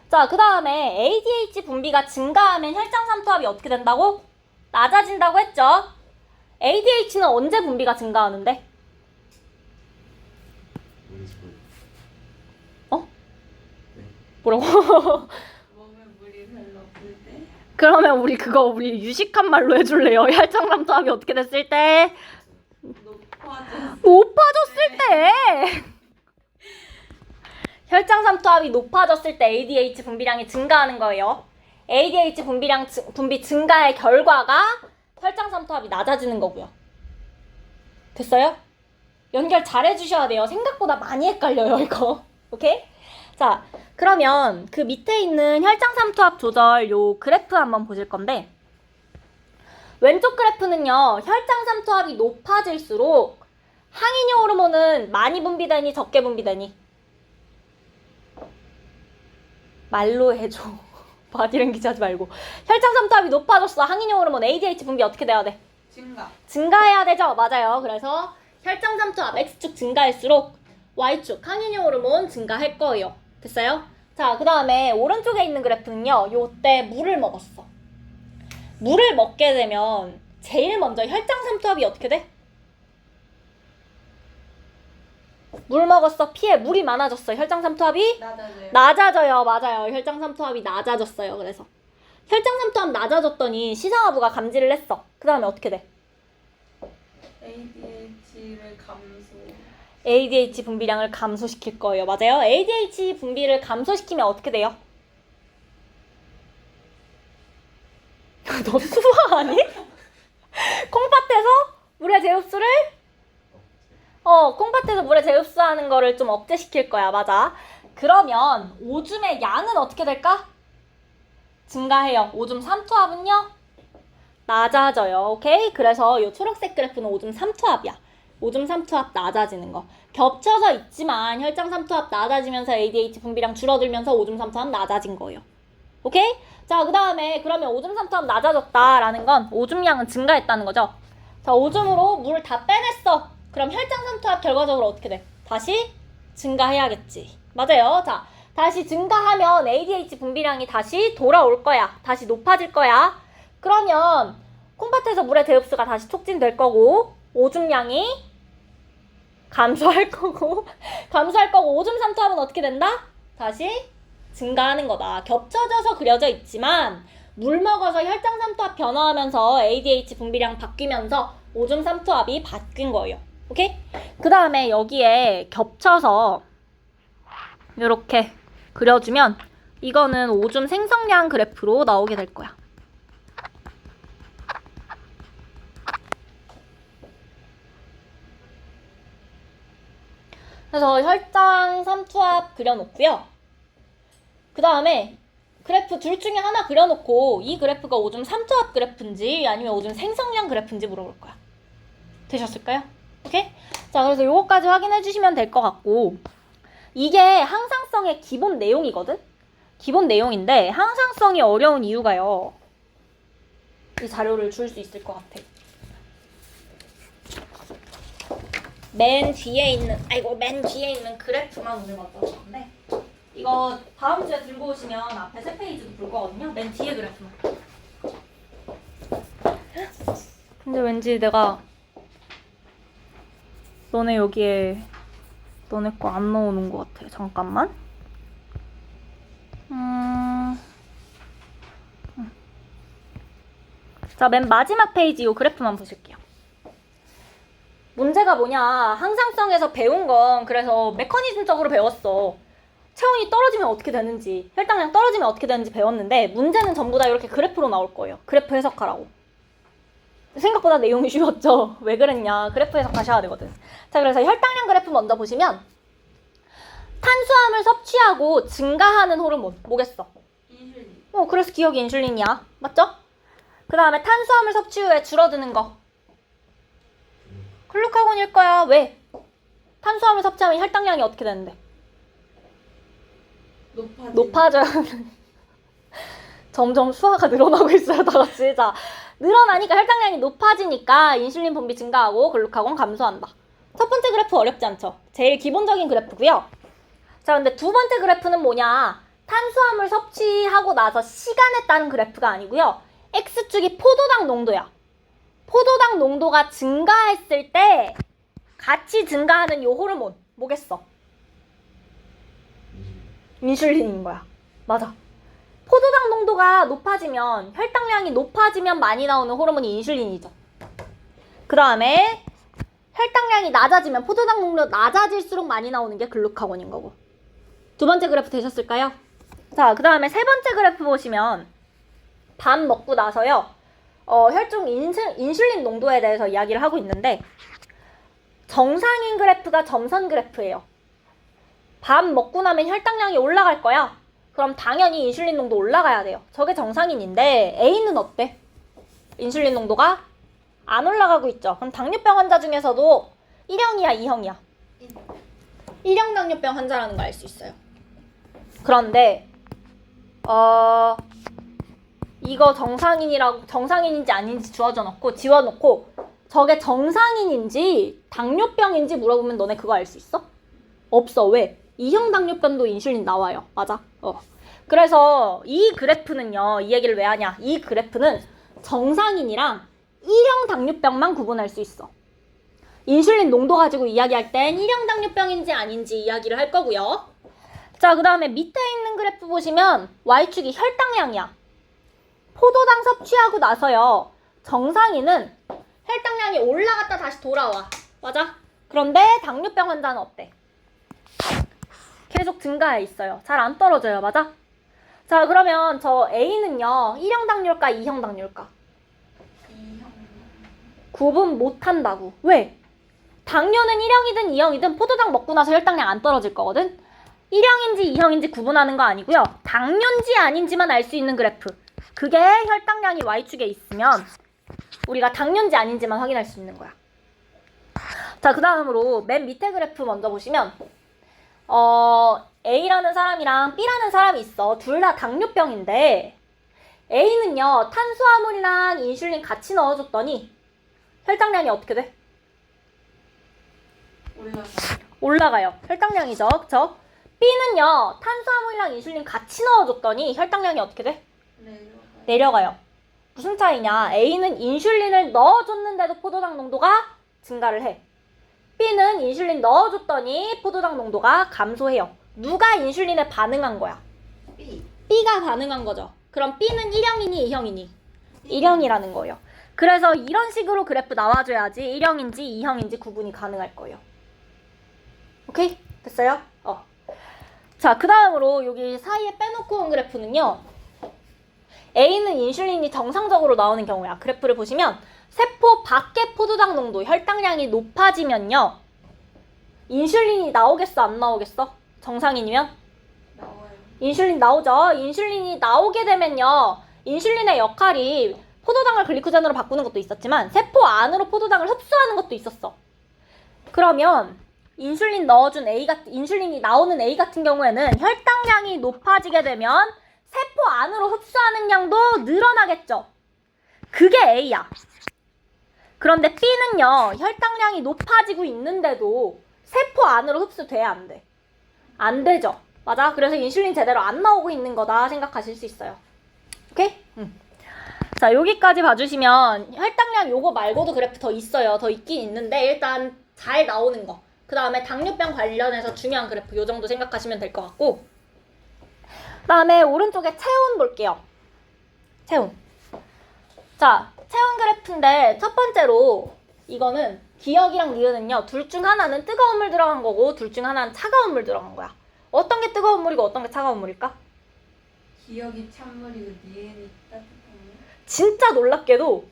A: 자, 그 다음에 ADH 분비가 증가하면 혈장 삼투압이 어떻게 된다고? 낮아진다고 했죠? ADH는 언제 분비가 증가하는데?
C: 우리 집은
A: 어?
C: 네.
A: 뭐라고?
B: 몸에 물이 별로 없을 때.
A: 그러면 우리 유식한 말로 해줄래요? 혈장 삼투압이 어떻게 됐을 때?
B: 높아졌을
A: 높아졌을 때! 혈장 삼투압이 높아졌을 때 ADH 분비량이 증가하는 거예요. ADH 분비 증가의 결과가 혈장 삼투압이 낮아지는 거고요. 됐어요? 연결 잘 해주셔야 돼요. 생각보다 많이 헷갈려요, 이거. 오케이? 자, 그러면 그 밑에 있는 혈장 삼투압 조절 요 그래프 한번 보실 건데, 왼쪽 그래프는요, 혈장 삼투압이 높아질수록 항인효 호르몬은 많이 분비되니 적게 분비되니? 말로 해줘. 바디랭귀지 하지 말고. 혈장 삼투압이 높아졌어. 항인효 호르몬 ADH 분비 어떻게 돼야 돼?
B: 증가.
A: 증가해야 되죠? 맞아요. 그래서 혈장 삼투압 X축 증가할수록 Y축 항인효 호르몬 증가할 거예요. 됐어요? 자, 그 다음에 오른쪽에 있는 그래프는요. 요때 물을 먹었어. 물을 먹게 되면 제일 먼저 혈장 삼투압이 어떻게 돼? 물 먹었어. 피에 물이 많아졌어. 혈장 삼투압이
B: 낮아져요.
A: 낮아져요. 맞아요. 혈장 삼투압이 낮아졌어요. 그래서 혈장 삼투압 낮아졌더니 시상하부가 감지를 했어. 그 다음에 어떻게 돼?
B: ADH를 감소.
A: ADH 분비량을 감소시킬 거예요. 맞아요. ADH 분비를 감소시키면 어떻게 돼요? 너 수화하니? 콩팥에서 물의 재흡수를 콩팥에서 물의 재흡수하는 거를 좀 억제시킬 거야. 맞아. 그러면 오줌의 양은 어떻게 될까? 증가해요. 오줌 삼투압은요? 낮아져요. 오케이? 그래서 이 초록색 그래프는 오줌 삼투압이야. 오줌 삼투압 낮아지는 거. 겹쳐서 있지만 혈장 삼투압 낮아지면서 ADH 분비량 줄어들면서 오줌 삼투압 낮아진 거예요. 오케이? 자, 그 다음에 그러면 오줌 삼투압 낮아졌다라는 건 오줌량은 증가했다는 거죠. 자, 오줌으로 물을 다 빼냈어. 그럼 혈장 삼투압 결과적으로 어떻게 돼? 다시 증가해야겠지. 맞아요. 자, 다시 증가하면 ADH 분비량이 다시 돌아올 거야. 다시 높아질 거야. 그러면 콩팥에서 물의 재흡수가 다시 촉진될 거고 오줌량이 감소할 거고 오줌 삼투압은 어떻게 된다? 다시 증가하는 거다. 겹쳐져서 그려져 있지만 물 먹어서 혈장 삼투압 변화하면서 ADH 분비량 바뀌면서 오줌 삼투압이 바뀐 거예요. 오케이? 그 다음에 여기에 겹쳐서 이렇게 그려주면 이거는 오줌 생성량 그래프로 나오게 될 거야. 그래서 혈장 삼투압 그려놓고요. 그 다음에 그래프 둘 중에 하나 그려놓고 이 그래프가 오줌 삼투압 그래프인지 아니면 오줌 생성량 그래프인지 물어볼 거야. 되셨을까요? 오케이? 자, 그래서 요거까지 확인해 주시면 될 것 같고 이게 항상성의 기본 내용이거든? 기본 내용인데 항상성이 어려운 이유가요. 이 자료를 줄 수 있을 것 같아. 맨 뒤에 있는 그래프만 오늘 만들었는데 이거 다음 주에 들고 오시면 앞에 세 페이지도 볼 거거든요. 맨 뒤에 그래프만. 근데 왠지 내가 너네 여기에 너네 거 안 넣어놓은 것 같아. 잠깐만. 자, 맨 마지막 페이지 이 그래프만 보실게요. 문제가 뭐냐, 항상성에서 배운 건 그래서 메커니즘적으로 배웠어. 체온이 떨어지면 어떻게 되는지, 혈당량 떨어지면 어떻게 되는지 배웠는데 문제는 전부 다 이렇게 그래프로 나올 거예요. 그래프 해석하라고. 생각보다 내용이 쉬웠죠? 왜 그랬냐, 그래프 해석하셔야 되거든. 자, 그래서 혈당량 그래프 먼저 보시면 탄수화물 섭취하고 증가하는 호르몬 뭐겠어?
B: 인슐린.
A: 그래서 기억이 인슐린이야. 맞죠? 그 다음에 탄수화물 섭취 후에 줄어드는 거 글루카곤일 거야. 왜? 탄수화물 섭취하면 혈당량이 어떻게 되는데? 높아져야 점점 수화가 늘어나고 있어요, 다 같이. 자, 늘어나니까 혈당량이 높아지니까 인슐린 분비 증가하고 글루카곤 감소한다. 첫 번째 그래프 어렵지 않죠? 제일 기본적인 그래프고요. 자, 근데 두 번째 그래프는 뭐냐? 탄수화물 섭취하고 나서 시간에 따른 그래프가 아니고요. X축이 포도당 농도야. 포도당 농도가 증가했을 때 같이 증가하는 요 호르몬 뭐겠어? 인슐린인 거야. 맞아. 포도당 농도가 높아지면, 혈당량이 높아지면 많이 나오는 호르몬이 인슐린이죠. 그 다음에 혈당량이 낮아지면, 포도당 농도 낮아질수록 많이 나오는 게 글루카곤인 거고. 두 번째 그래프 되셨을까요? 자, 그 다음에 세 번째 그래프 보시면 밥 먹고 나서요, 혈중 인슐린 농도에 대해서 이야기를 하고 있는데, 정상인 그래프가 점선 그래프예요. 밥 먹고 나면 혈당량이 올라갈 거야. 그럼 당연히 인슐린 농도 올라가야 돼요. 저게 정상인인데 A는 어때? 인슐린 농도가 안 올라가고 있죠. 그럼 당뇨병 환자 중에서도 1형이야, 2형이야? 1형 당뇨병 환자라는 거 알 수 있어요. 그런데 이거 정상인인지 아닌지 지워놓고 저게 정상인인지 당뇨병인지 물어보면 너네 그거 알 수 있어? 없어. 왜? 2형 당뇨병도 인슐린 나와요. 맞아. 그래서 이 그래프는요, 이 얘기를 왜 하냐, 이 그래프는 정상인이랑 1형 당뇨병만 구분할 수 있어. 인슐린 농도 가지고 이야기할 땐 1형 당뇨병인지 아닌지 이야기를 할 거고요. 자, 그 다음에 밑에 있는 그래프 보시면 Y축이 혈당량이야. 포도당 섭취하고 나서요, 정상인은 혈당량이 올라갔다 다시 돌아와. 맞아? 그런데 당뇨병 환자는 어때? 계속 증가해 있어요. 잘 안 떨어져요. 맞아? 자, 그러면 저 A는요, 1형 당뇨일까, 2형 당뇨일까?
B: 2형.
A: 구분 못한다고. 왜? 당뇨는 1형이든 2형이든 포도당 먹고 나서 혈당량 안 떨어질 거거든? 1형인지 2형인지 구분하는 거 아니고요. 당뇨인지 아닌지만 알 수 있는 그래프. 그게 혈당량이 Y축에 있으면 우리가 당뇨인지 아닌지만 확인할 수 있는 거야. 자, 그 다음으로 맨 밑에 그래프 먼저 보시면 A라는 사람이랑 B라는 사람이 있어. 둘 다 당뇨병인데 A는요, 탄수화물이랑 인슐린 같이 넣어줬더니 혈당량이 어떻게 돼? 올라가요. 혈당량이죠. 그쵸? B는요, 탄수화물이랑 인슐린 같이 넣어줬더니 혈당량이 어떻게 돼? 내려가요. 무슨 차이냐? A는 인슐린을 넣어줬는데도 포도당 농도가 증가를 해. B는 인슐린 넣어줬더니 포도당 농도가 감소해요. 누가 인슐린에 반응한 거야? B가 반응한 거죠. 그럼 B는 1형이니 2형이니? 1형이라는 거예요. 그래서 이런 식으로 그래프 나와줘야지 1형인지 2형인지 구분이 가능할 거예요. 오케이? 됐어요? 자, 그 다음으로 여기 사이에 빼놓고 온 그래프는요, A는 인슐린이 정상적으로 나오는 경우야. 그래프를 보시면 세포 밖의 포도당 농도, 혈당량이 높아지면요, 인슐린이 나오겠어, 안 나오겠어? 정상인이면?
B: 나와요.
A: 인슐린 나오죠. 인슐린이 나오게 되면요, 인슐린의 역할이 포도당을 글리코젠으로 바꾸는 것도 있었지만 세포 안으로 포도당을 흡수하는 것도 있었어. 그러면 인슐린이 나오는 A 같은 경우에는 혈당량이 높아지게 되면 세포 안으로 흡수하는 양도 늘어나겠죠. 그게 A야. 그런데 B는요, 혈당량이 높아지고 있는데도 세포 안으로 흡수돼야 안 돼. 안 되죠. 맞아? 그래서 인슐린 제대로 안 나오고 있는 거다 생각하실 수 있어요. 오케이? 자, 여기까지 봐주시면 혈당량 요거 말고도 그래프 더 있어요. 더 있긴 있는데 일단 잘 나오는 거. 그 다음에 당뇨병 관련해서 중요한 그래프 요 정도 생각하시면 될 것 같고, 그 다음에 오른쪽에 체온 볼게요. 체온. 자, 체온 그래프인데 첫 번째로 이거는 기억이랑 니은은요. 둘 중 하나는 뜨거운 물 들어간 거고 둘 중 하나는 차가운 물 들어간 거야. 어떤 게 뜨거운 물이고 어떤 게 차가운 물일까?
B: 기억이 찬물이고 니은이 따뜻한 물.
A: 진짜 놀랍게도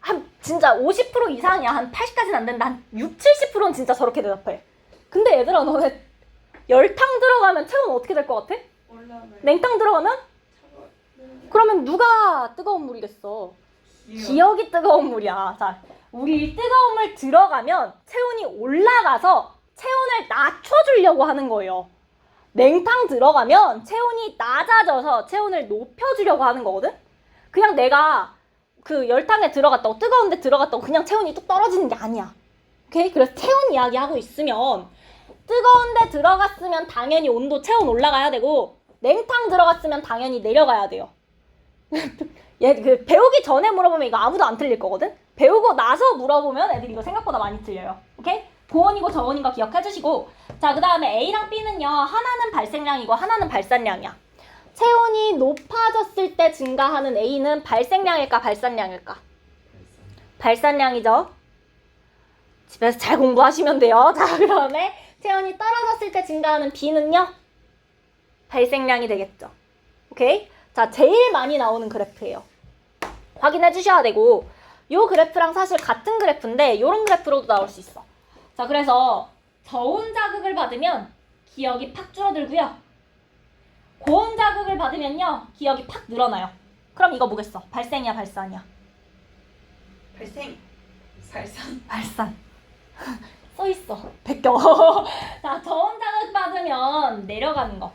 A: 한 진짜 50% 이상이야. 한 80까지는 안 된다. 한 6, 70%는 진짜 저렇게 대답해. 근데 얘들아 너네 열탕 들어가면 체온 어떻게 될 것 같아?
B: 올라가면
A: 냉탕 들어가면?
B: 차가워.
A: 그러면 누가 뜨거운 물이겠어? 기억이 뜨거운 물이야. 자, 우리 뜨거운 물 들어가면 체온이 올라가서 체온을 낮춰주려고 하는 거예요. 냉탕 들어가면 체온이 낮아져서 체온을 높여주려고 하는 거거든? 그냥 내가 그 열탕에 들어갔다고 뜨거운 데 들어갔다고 그냥 체온이 뚝 떨어지는 게 아니야. 오케이? 그래서 체온 이야기 하고 있으면 뜨거운 데 들어갔으면 당연히 온도 체온 올라가야 되고 냉탕 들어갔으면 당연히 내려가야 돼요. 얘 그 배우기 전에 물어보면 이거 아무도 안 틀릴 거거든? 배우고 나서 물어보면 애들이 이거 생각보다 많이 틀려요. 오케이? 보온이고 저온인 거 기억해 주시고 자, 그 다음에 A랑 B는요. 하나는 발생량이고 하나는 발산량이야. 체온이 높아졌을 때 증가하는 A는 발생량일까 발산량일까? 발산량이죠. 집에서 잘 공부하시면 돼요. 자, 그 다음에 체온이 떨어졌을 때 증가하는 B는요. 발생량이 되겠죠. 오케이? 자, 제일 많이 나오는 그래프예요. 확인해 주셔야 되고 요 그래프랑 사실 같은 그래프인데 요런 그래프로도 나올 수 있어. 자, 그래서 저온 자극을 받으면 기억이 팍 줄어들고요. 고온 자극을 받으면요. 기억이 팍 늘어나요. 그럼 이거 뭐겠어? 발생이야, 발산이야?
B: 발생. 발산.
A: 발산. 써있어. 베껴. 자, 저온 자극 받으면 내려가는 거.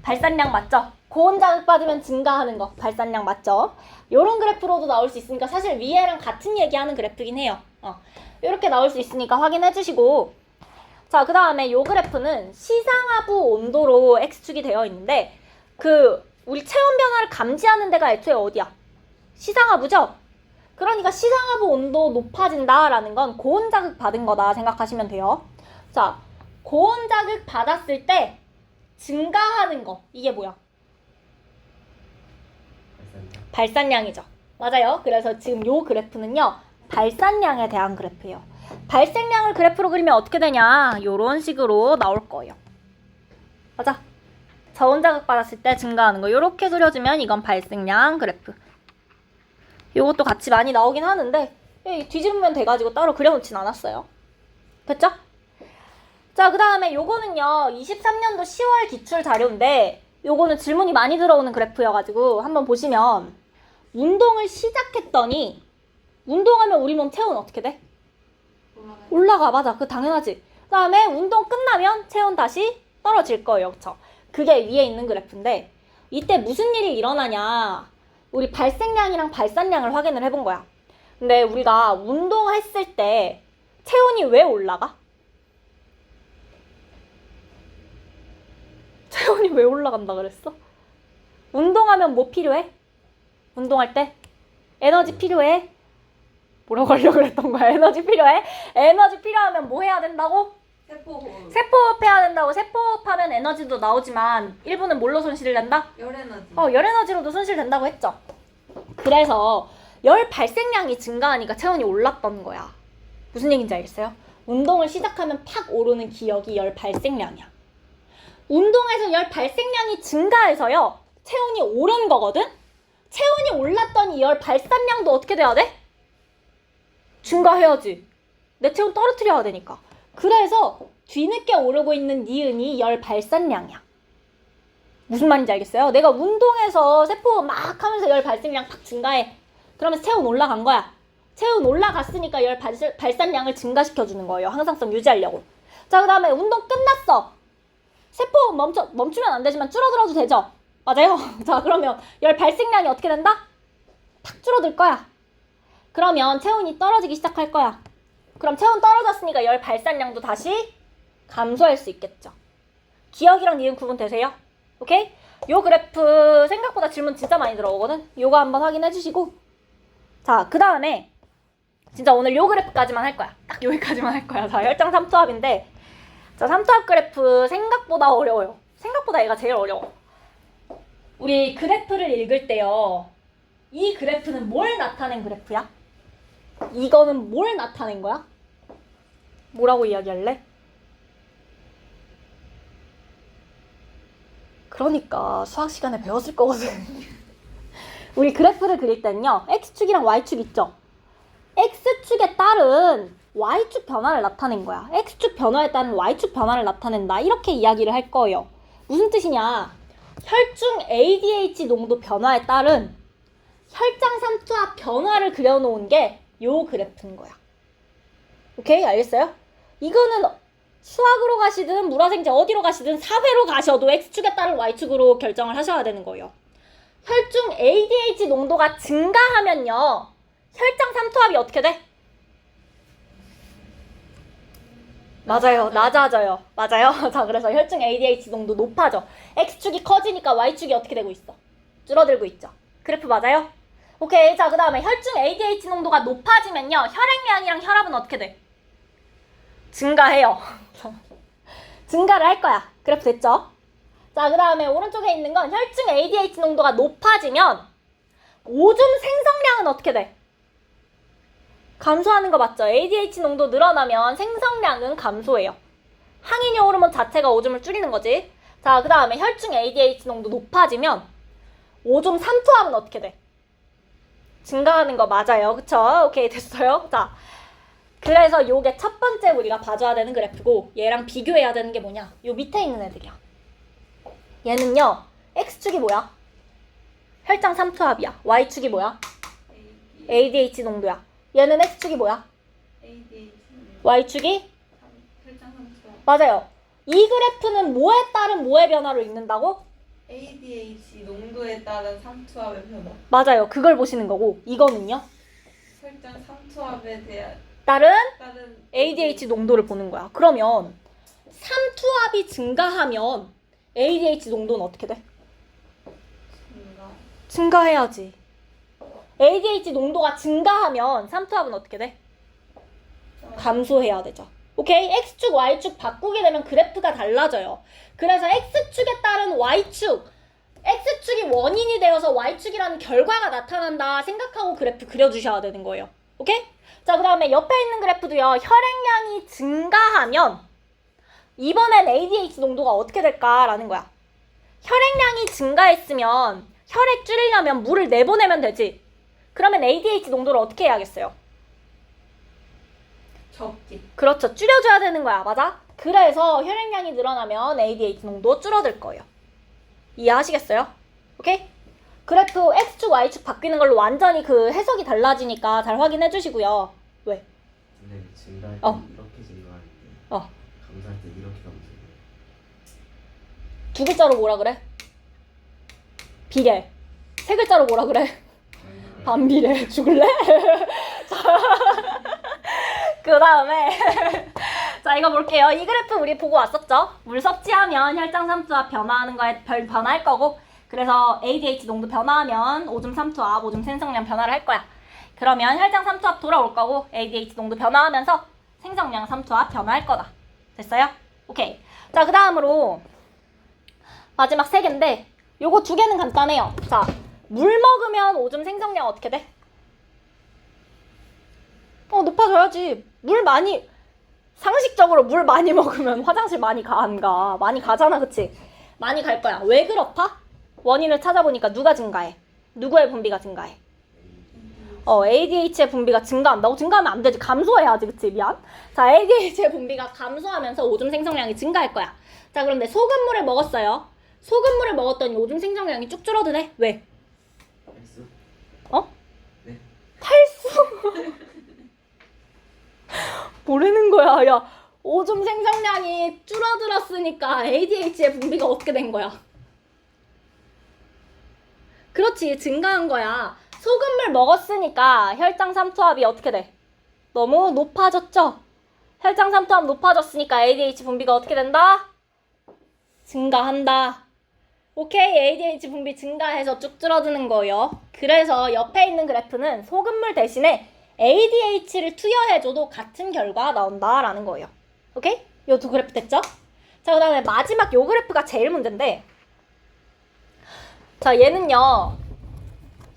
A: 발산량 맞죠? 고온 자극 받으면 증가하는 거. 발산량 맞죠? 요런 그래프로도 나올 수 있으니까 사실 위에랑 같은 얘기하는 그래프긴 해요. 이렇게 나올 수 있으니까 확인해 주시고 자, 그 다음에 요 그래프는 시상하부 온도로 X축이 되어 있는데 우리 체온 변화를 감지하는 데가 애초에 어디야? 시상하부죠? 그러니까 시상하부 온도 높아진다라는 건 고온 자극 받은 거다 생각하시면 돼요. 자, 고온 자극 받았을 때 증가하는 거 이게 뭐야? 발산량이죠. 맞아요. 그래서 지금 요 그래프는요. 발산량에 대한 그래프예요. 발생량을 그래프로 그리면 어떻게 되냐? 요런 식으로 나올 거예요. 맞아. 저온 자극 받았을 때 증가하는 거 요렇게 그려주면 이건 발생량 그래프. 요것도 같이 많이 나오긴 하는데 뒤집으면 돼가지고 따로 그려놓진 않았어요. 됐죠? 자, 그 다음에 요거는요 23년도 10월 기출 자료인데 요거는 질문이 많이 들어오는 그래프여가지고 한번 보시면 운동을 시작했더니 운동하면 우리 몸 체온 어떻게 돼? 올라가. 맞아. 그거 당연하지. 그 다음에 운동 끝나면 체온 다시 떨어질 거예요. 그쵸? 그게 위에 있는 그래프인데 이때 무슨 일이 일어나냐 우리 발생량이랑 발산량을 확인을 해본 거야. 근데 우리가 운동했을 때 체온이 왜 올라가? 체온이 왜 올라간다 그랬어? 운동하면 뭐 필요해? 운동할 때? 에너지 필요해? 뭐라고 하려고 그랬던 거야? 에너지 필요해? 에너지 필요하면 뭐 해야 된다고?
B: 세포호흡.
A: 세포호흡 해야 된다고. 세포호흡하면 에너지도 나오지만 일부는 뭘로 손실을 낸다?
B: 열에너지.
A: 열에너지로도 손실된다고 했죠. 그래서 열 발생량이 증가하니까 체온이 올랐던 거야. 무슨 얘기인지 알겠어요? 운동을 시작하면 팍 오르는 기억이 열 발생량이야. 운동에서 열 발생량이 증가해서요 체온이 오른 거거든? 체온이 올랐더니 열 발산량도 어떻게 돼야 돼? 증가해야지. 내 체온 떨어뜨려야 되니까. 그래서 뒤늦게 오르고 있는 니은이 열 발산량이야. 무슨 말인지 알겠어요? 내가 운동해서 세포 막 하면서 열 발생량 팍 증가해. 그러면 체온 올라간 거야. 체온 올라갔으니까 열 발산량을 증가시켜주는 거예요. 항상성 유지하려고. 자, 그 다음에 운동 끝났어. 세포 멈추면 안 되지만 줄어들어도 되죠? 맞아요? 자, 그러면 열 발생량이 어떻게 된다? 탁 줄어들 거야. 그러면 체온이 떨어지기 시작할 거야. 그럼 체온 떨어졌으니까 열 발산량도 다시 감소할 수 있겠죠. 기억이랑 니은 구분 되세요? 오케이? 요 그래프 생각보다 질문 진짜 많이 들어오거든? 요거 한번 확인해 주시고 자, 그 다음에 진짜 오늘 요 그래프까지만 할 거야. 딱 여기까지만 할 거야. 자, 혈장 삼투압인데 자, 삼투압 그래프 생각보다 어려워요. 생각보다 얘가 제일 어려워. 우리 그래프를 읽을 때요 이 그래프는 뭘 나타낸 그래프야? 이거는 뭘 나타낸 거야? 뭐라고 이야기할래? 그러니까 수학 시간에 배웠을 거거든. 우리 그래프를 그릴 때는요. X축이랑 Y축 있죠? X축에 따른 Y축 변화를 나타낸 거야. X축 변화에 따른 Y축 변화를 나타낸다. 이렇게 이야기를 할 거예요. 무슨 뜻이냐? 혈중 ADH 농도 변화에 따른 혈장 삼투압 변화를 그려놓은 게 요 그래프인 거야. 오케이? 알겠어요? 이거는 수학으로 가시든 물화생제 어디로 가시든 사회로 가셔도 X축에 따른 Y축으로 결정을 하셔야 되는 거예요. 혈중 ADH 농도가 증가하면요. 혈장 삼투압이 어떻게 돼? 맞아요. 낮아져요. 맞아요. 자, 그래서 혈중 ADH 농도 높아져. X축이 커지니까 Y축이 어떻게 되고 있어? 줄어들고 있죠. 그래프 맞아요? 오케이. 자, 그 다음에 혈중 ADH 농도가 높아지면요. 혈액량이랑 혈압은 어떻게 돼? 증가해요. 증가를 할 거야. 그래프 됐죠? 자, 그 다음에 오른쪽에 있는 건 혈중 ADH 농도가 높아지면 오줌 생성량은 어떻게 돼? 감소하는 거 맞죠? ADH 농도 늘어나면 생성량은 감소해요. 항이뇨 호르몬 자체가 오줌을 줄이는 거지. 자, 그 다음에 혈중 ADH 농도 높아지면 오줌 삼투압은 어떻게 돼? 증가하는 거 맞아요. 그쵸? 오케이, 됐어요. 자, 그래서 요게 첫 번째 우리가 봐줘야 되는 그래프고 얘랑 비교해야 되는 게 뭐냐? 요 밑에 있는 애들이야. 얘는요. X축이 뭐야? 혈장 삼투압이야. Y축이 뭐야? ADH 농도야. 얘는 X축이 뭐야?
B: ADH.
A: Y축이?
B: 혈장 삼투압.
A: 맞아요. 이 그래프는 뭐에 따른 뭐의 변화로 읽는다고?
B: ADH 농도에 따른 삼투압의 변화.
A: 맞아요. 그걸 보시는 거고 이거는요.
B: 혈장 삼투압에 대한
A: 다른
B: 다른
A: ADH 농도를 보는 거야. 그러면 삼투압이 증가하면 ADH 농도는 어떻게 돼?
B: 증가.
A: 증가해야지. ADH 농도가 증가하면 삼투압은 어떻게 돼? 감소해야 되죠. 오케이? X축, Y축 바꾸게 되면 그래프가 달라져요. 그래서 X축에 따른 Y축, X축이 원인이 되어서 Y축이라는 결과가 나타난다 생각하고 그래프 그려주셔야 되는 거예요. 오케이? 자, 그 다음에 옆에 있는 그래프도요. 혈액량이 증가하면 이번엔 ADH 농도가 어떻게 될까라는 거야. 혈액량이 증가했으면 혈액 줄이려면 물을 내보내면 되지. 그러면 ADH 농도를 어떻게 해야겠어요?
B: 적기.
A: 그렇죠. 줄여줘야 되는 거야. 맞아? 그래서 혈액량이 늘어나면 ADH 농도 줄어들 거예요. 이해하시겠어요? 오케이? 그래프 X축, Y축 바뀌는 걸로 완전히 그 해석이 달라지니까 잘 확인해 주시고요. 왜?
C: 근데 증가할 때
A: 어.
C: 이렇게 증가할 때
A: 어.
C: 감소할 때 이렇게 감소해.
A: 두 글자로 뭐라 그래? 비례. 세 글자로 뭐라 그래? 반비례. 죽을래? 그 다음에 자, 이거 볼게요. 이 그래프 우리 보고 왔었죠? 물 섭취하면 혈장 삼투압 변화하는 거에 변화할 거고, 그래서 ADH 농도 변화하면 오줌 삼투압, 오줌 생성량 변화를 할 거야. 그러면 혈장 삼투압 돌아올 거고 ADH 농도 변화하면서 생성량 삼투압 변화할 거다. 됐어요? 오케이. 자, 그 다음으로 마지막 세 개인데 요거 두 개는 간단해요. 자, 물 먹으면 오줌 생성량 어떻게 돼? 높아져야지. 물 많이, 상식적으로 물 많이 먹으면 화장실 많이 안 가. 많이 가잖아, 그치? 많이 갈 거야. 왜 그렇다? 원인을 찾아보니까 누가 증가해? 누구의 분비가 증가해? ADH의 분비가 증가한다고? 증가하면 안 되지. 감소해야지, 그치? 미안. 자, ADH의 분비가 감소하면서 오줌 생성량이 증가할 거야. 자, 그런데 소금물을 먹었어요. 소금물을 먹었더니 오줌 생성량이 쭉 줄어드네. 왜?
C: 헬스? 네.
A: 탈수? 뭐라는 거야? 야, 오줌 생성량이 줄어들었으니까 ADH의 분비가 어떻게 된 거야? 그렇지, 증가한 거야. 소금물 먹었으니까 혈장 삼투압이 어떻게 돼? 너무 높아졌죠? 혈장 삼투압 높아졌으니까 ADH 분비가 어떻게 된다? 증가한다. 오케이, ADH 분비 증가해서 쭉 줄어드는 거예요. 그래서 옆에 있는 그래프는 소금물 대신에 ADH를 투여해줘도 같은 결과가 나온다라는 거예요. 오케이? 요 두 그래프 됐죠? 자, 그 다음에 마지막 요 그래프가 제일 문제인데, 자, 얘는요,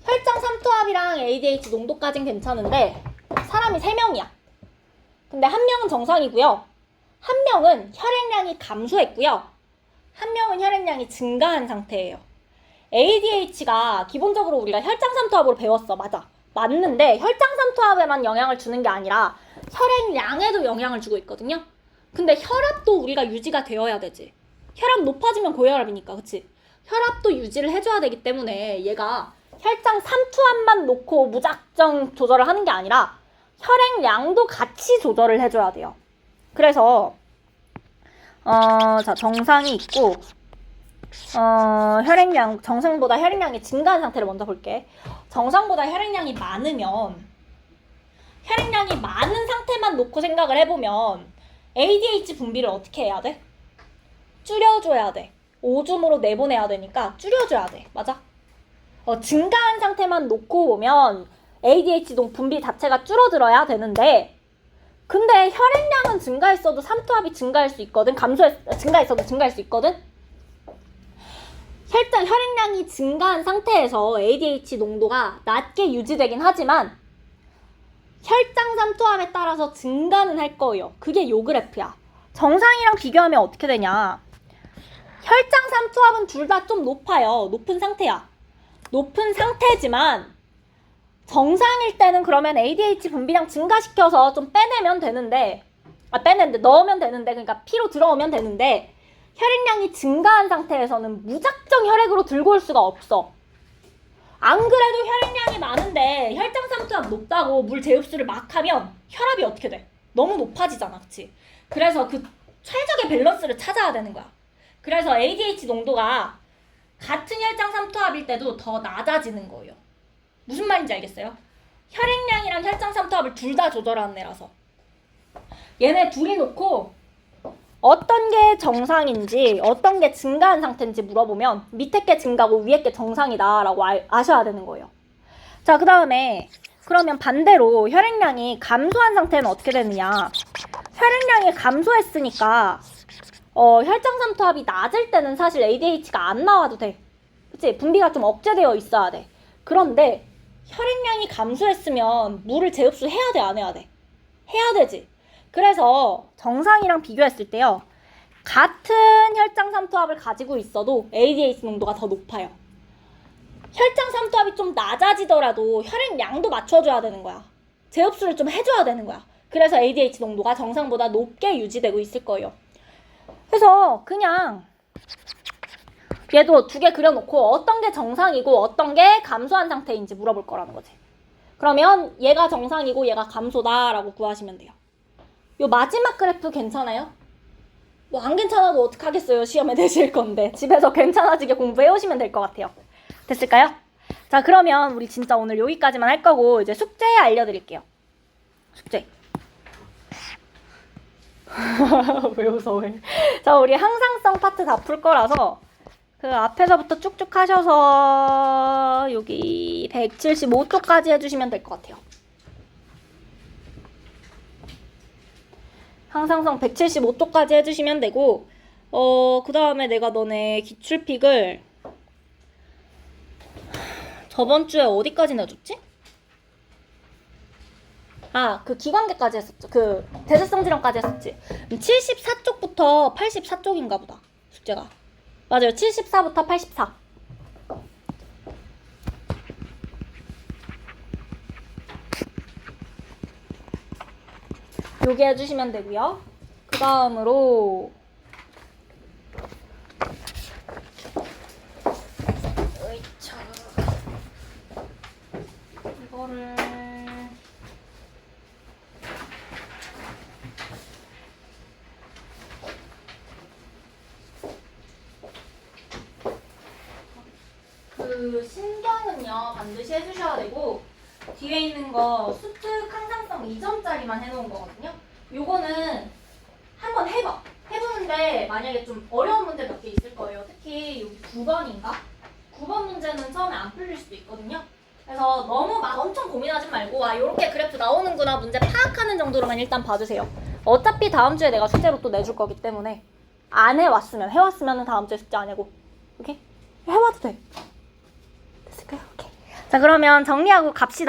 A: 혈장 삼투압이랑 ADH 농도까진 괜찮은데 사람이 3명이야. 근데 한 명은 정상이고요. 한 명은 혈액량이 감소했고요. 한 명은 혈액량이 증가한 상태예요. ADH가 기본적으로 우리가 혈장 삼투압으로 배웠어. 맞아. 맞는데 혈장 삼투압에만 영향을 주는 게 아니라 혈액량에도 영향을 주고 있거든요. 근데 혈압도 우리가 유지가 되어야 되지. 혈압 높아지면 고혈압이니까, 그치? 혈압도 유지를 해줘야 되기 때문에 얘가 혈장 삼투압만 놓고 무작정 조절을 하는 게 아니라 혈액량도 같이 조절을 해줘야 돼요. 그래서 자, 정상이 있고 혈액량, 정상보다 혈액량이 증가한 상태를 먼저 볼게. 정상보다 혈액량이 많으면 혈액량이 많은 상태만 놓고 생각을 해보면 ADH 분비를 어떻게 해야 돼? 줄여줘야 돼. 오줌으로 내보내야 되니까 줄여줘야 돼. 맞아? 증가한 상태만 놓고 보면 ADH 분비 자체가 줄어들어야 되는데 근데 혈액량은 증가했어도 삼투압이 증가할 수 있거든. 증가했어도 증가할 수 있거든. 혈액량이 증가한 상태에서 ADH 농도가 낮게 유지되긴 하지만 혈장 삼투압에 따라서 증가는 할 거예요. 그게 요 그래프야. 정상이랑 비교하면 어떻게 되냐. 혈장 삼투압은 둘 다 좀 높아요. 높은 상태야. 높은 상태지만 정상일 때는 그러면 ADH 분비량 증가시켜서 좀 빼내면 되는데 넣으면 되는데 그러니까 피로 들어오면 되는데 혈액량이 증가한 상태에서는 무작정 혈액으로 들고 올 수가 없어. 안 그래도 혈액량이 많은데 혈장 삼투압 높다고 물 재흡수를 막 하면 혈압이 어떻게 돼? 너무 높아지잖아, 그치? 그래서 그 최적의 밸런스를 찾아야 되는 거야. 그래서 ADH 농도가 같은 혈장 삼투압일 때도 더 낮아지는 거예요. 무슨 말인지 알겠어요? 혈액량이랑 혈장 삼투압을 둘 다 조절하는 애라서. 얘네 둘이 놓고 어떤 게 정상인지 어떤 게 증가한 상태인지 물어보면 밑에 게 증가고 위에 게 정상이다 라고 아셔야 되는 거예요. 자, 그 다음에 그러면 반대로 혈액량이 감소한 상태는 어떻게 되느냐. 혈액량이 감소했으니까 혈장 삼투압이 낮을 때는 사실 ADH가 안 나와도 돼. 그치? 분비가 좀 억제되어 있어야 돼. 그런데 혈액량이 감소했으면 물을 재흡수 해야 돼, 안 해야 돼? 해야 되지. 그래서 정상이랑 비교했을 때요. 같은 혈장 삼투압을 가지고 있어도 ADH 농도가 더 높아요. 혈장 삼투압이 좀 낮아지더라도 혈액량도 맞춰줘야 되는 거야. 재흡수를 좀 해줘야 되는 거야. 그래서 ADH 농도가 정상보다 높게 유지되고 있을 거예요. 그래서 그냥 얘도 두 개 그려놓고 어떤 게 정상이고 어떤 게 감소한 상태인지 물어볼 거라는 거지. 그러면 얘가 정상이고 얘가 감소다라고 구하시면 돼요. 요 마지막 그래프 괜찮아요? 뭐 안 괜찮아도 어떡하겠어요. 시험에 내실 건데. 집에서 괜찮아지게 공부해 오시면 될 것 같아요. 됐을까요? 자, 그러면 우리 진짜 오늘 여기까지만 할 거고 이제 숙제 알려드릴게요. 숙제. 왜 웃어, 왜? 자, 우리 항상성 파트 다 풀 거라서 그 앞에서부터 쭉쭉 하셔서 여기 175쪽까지 해주시면 될 것 같아요. 항상성 175쪽까지 해주시면 되고 그 다음에 내가 너네 기출픽을 저번 주에 어디까지 내줬지? 그 기관계까지 했었죠. 그 대사성질환까지 했었지. 74쪽부터 84쪽인가 보다. 숙제가. 맞아요. 74부터 84. 요게 해주시면 되고요. 그 다음으로 으이차. 이거를 그 신경은요 반드시 해주셔야 되고 뒤에 있는 거 수특 항상성 2점짜리만 해놓은 거거든요. 요거는 한번 해봐. 해보는데 만약에 좀 어려운 문제 몇 개 있을 거예요. 특히 여기 9번인가? 9번 문제는 처음에 안 풀릴 수도 있거든요. 그래서 너무 막 엄청 고민하지 말고 요렇게 그래프 나오는구나 문제 파악하는 정도로만 일단 봐주세요. 어차피 다음 주에 내가 숙제로 또 내줄 거기 때문에 안 해왔으면 다음 주에 숙제 안 하고 오케이? 해와도 돼. 됐을까요? 오케이. 자, 그러면 정리하고 갑시다.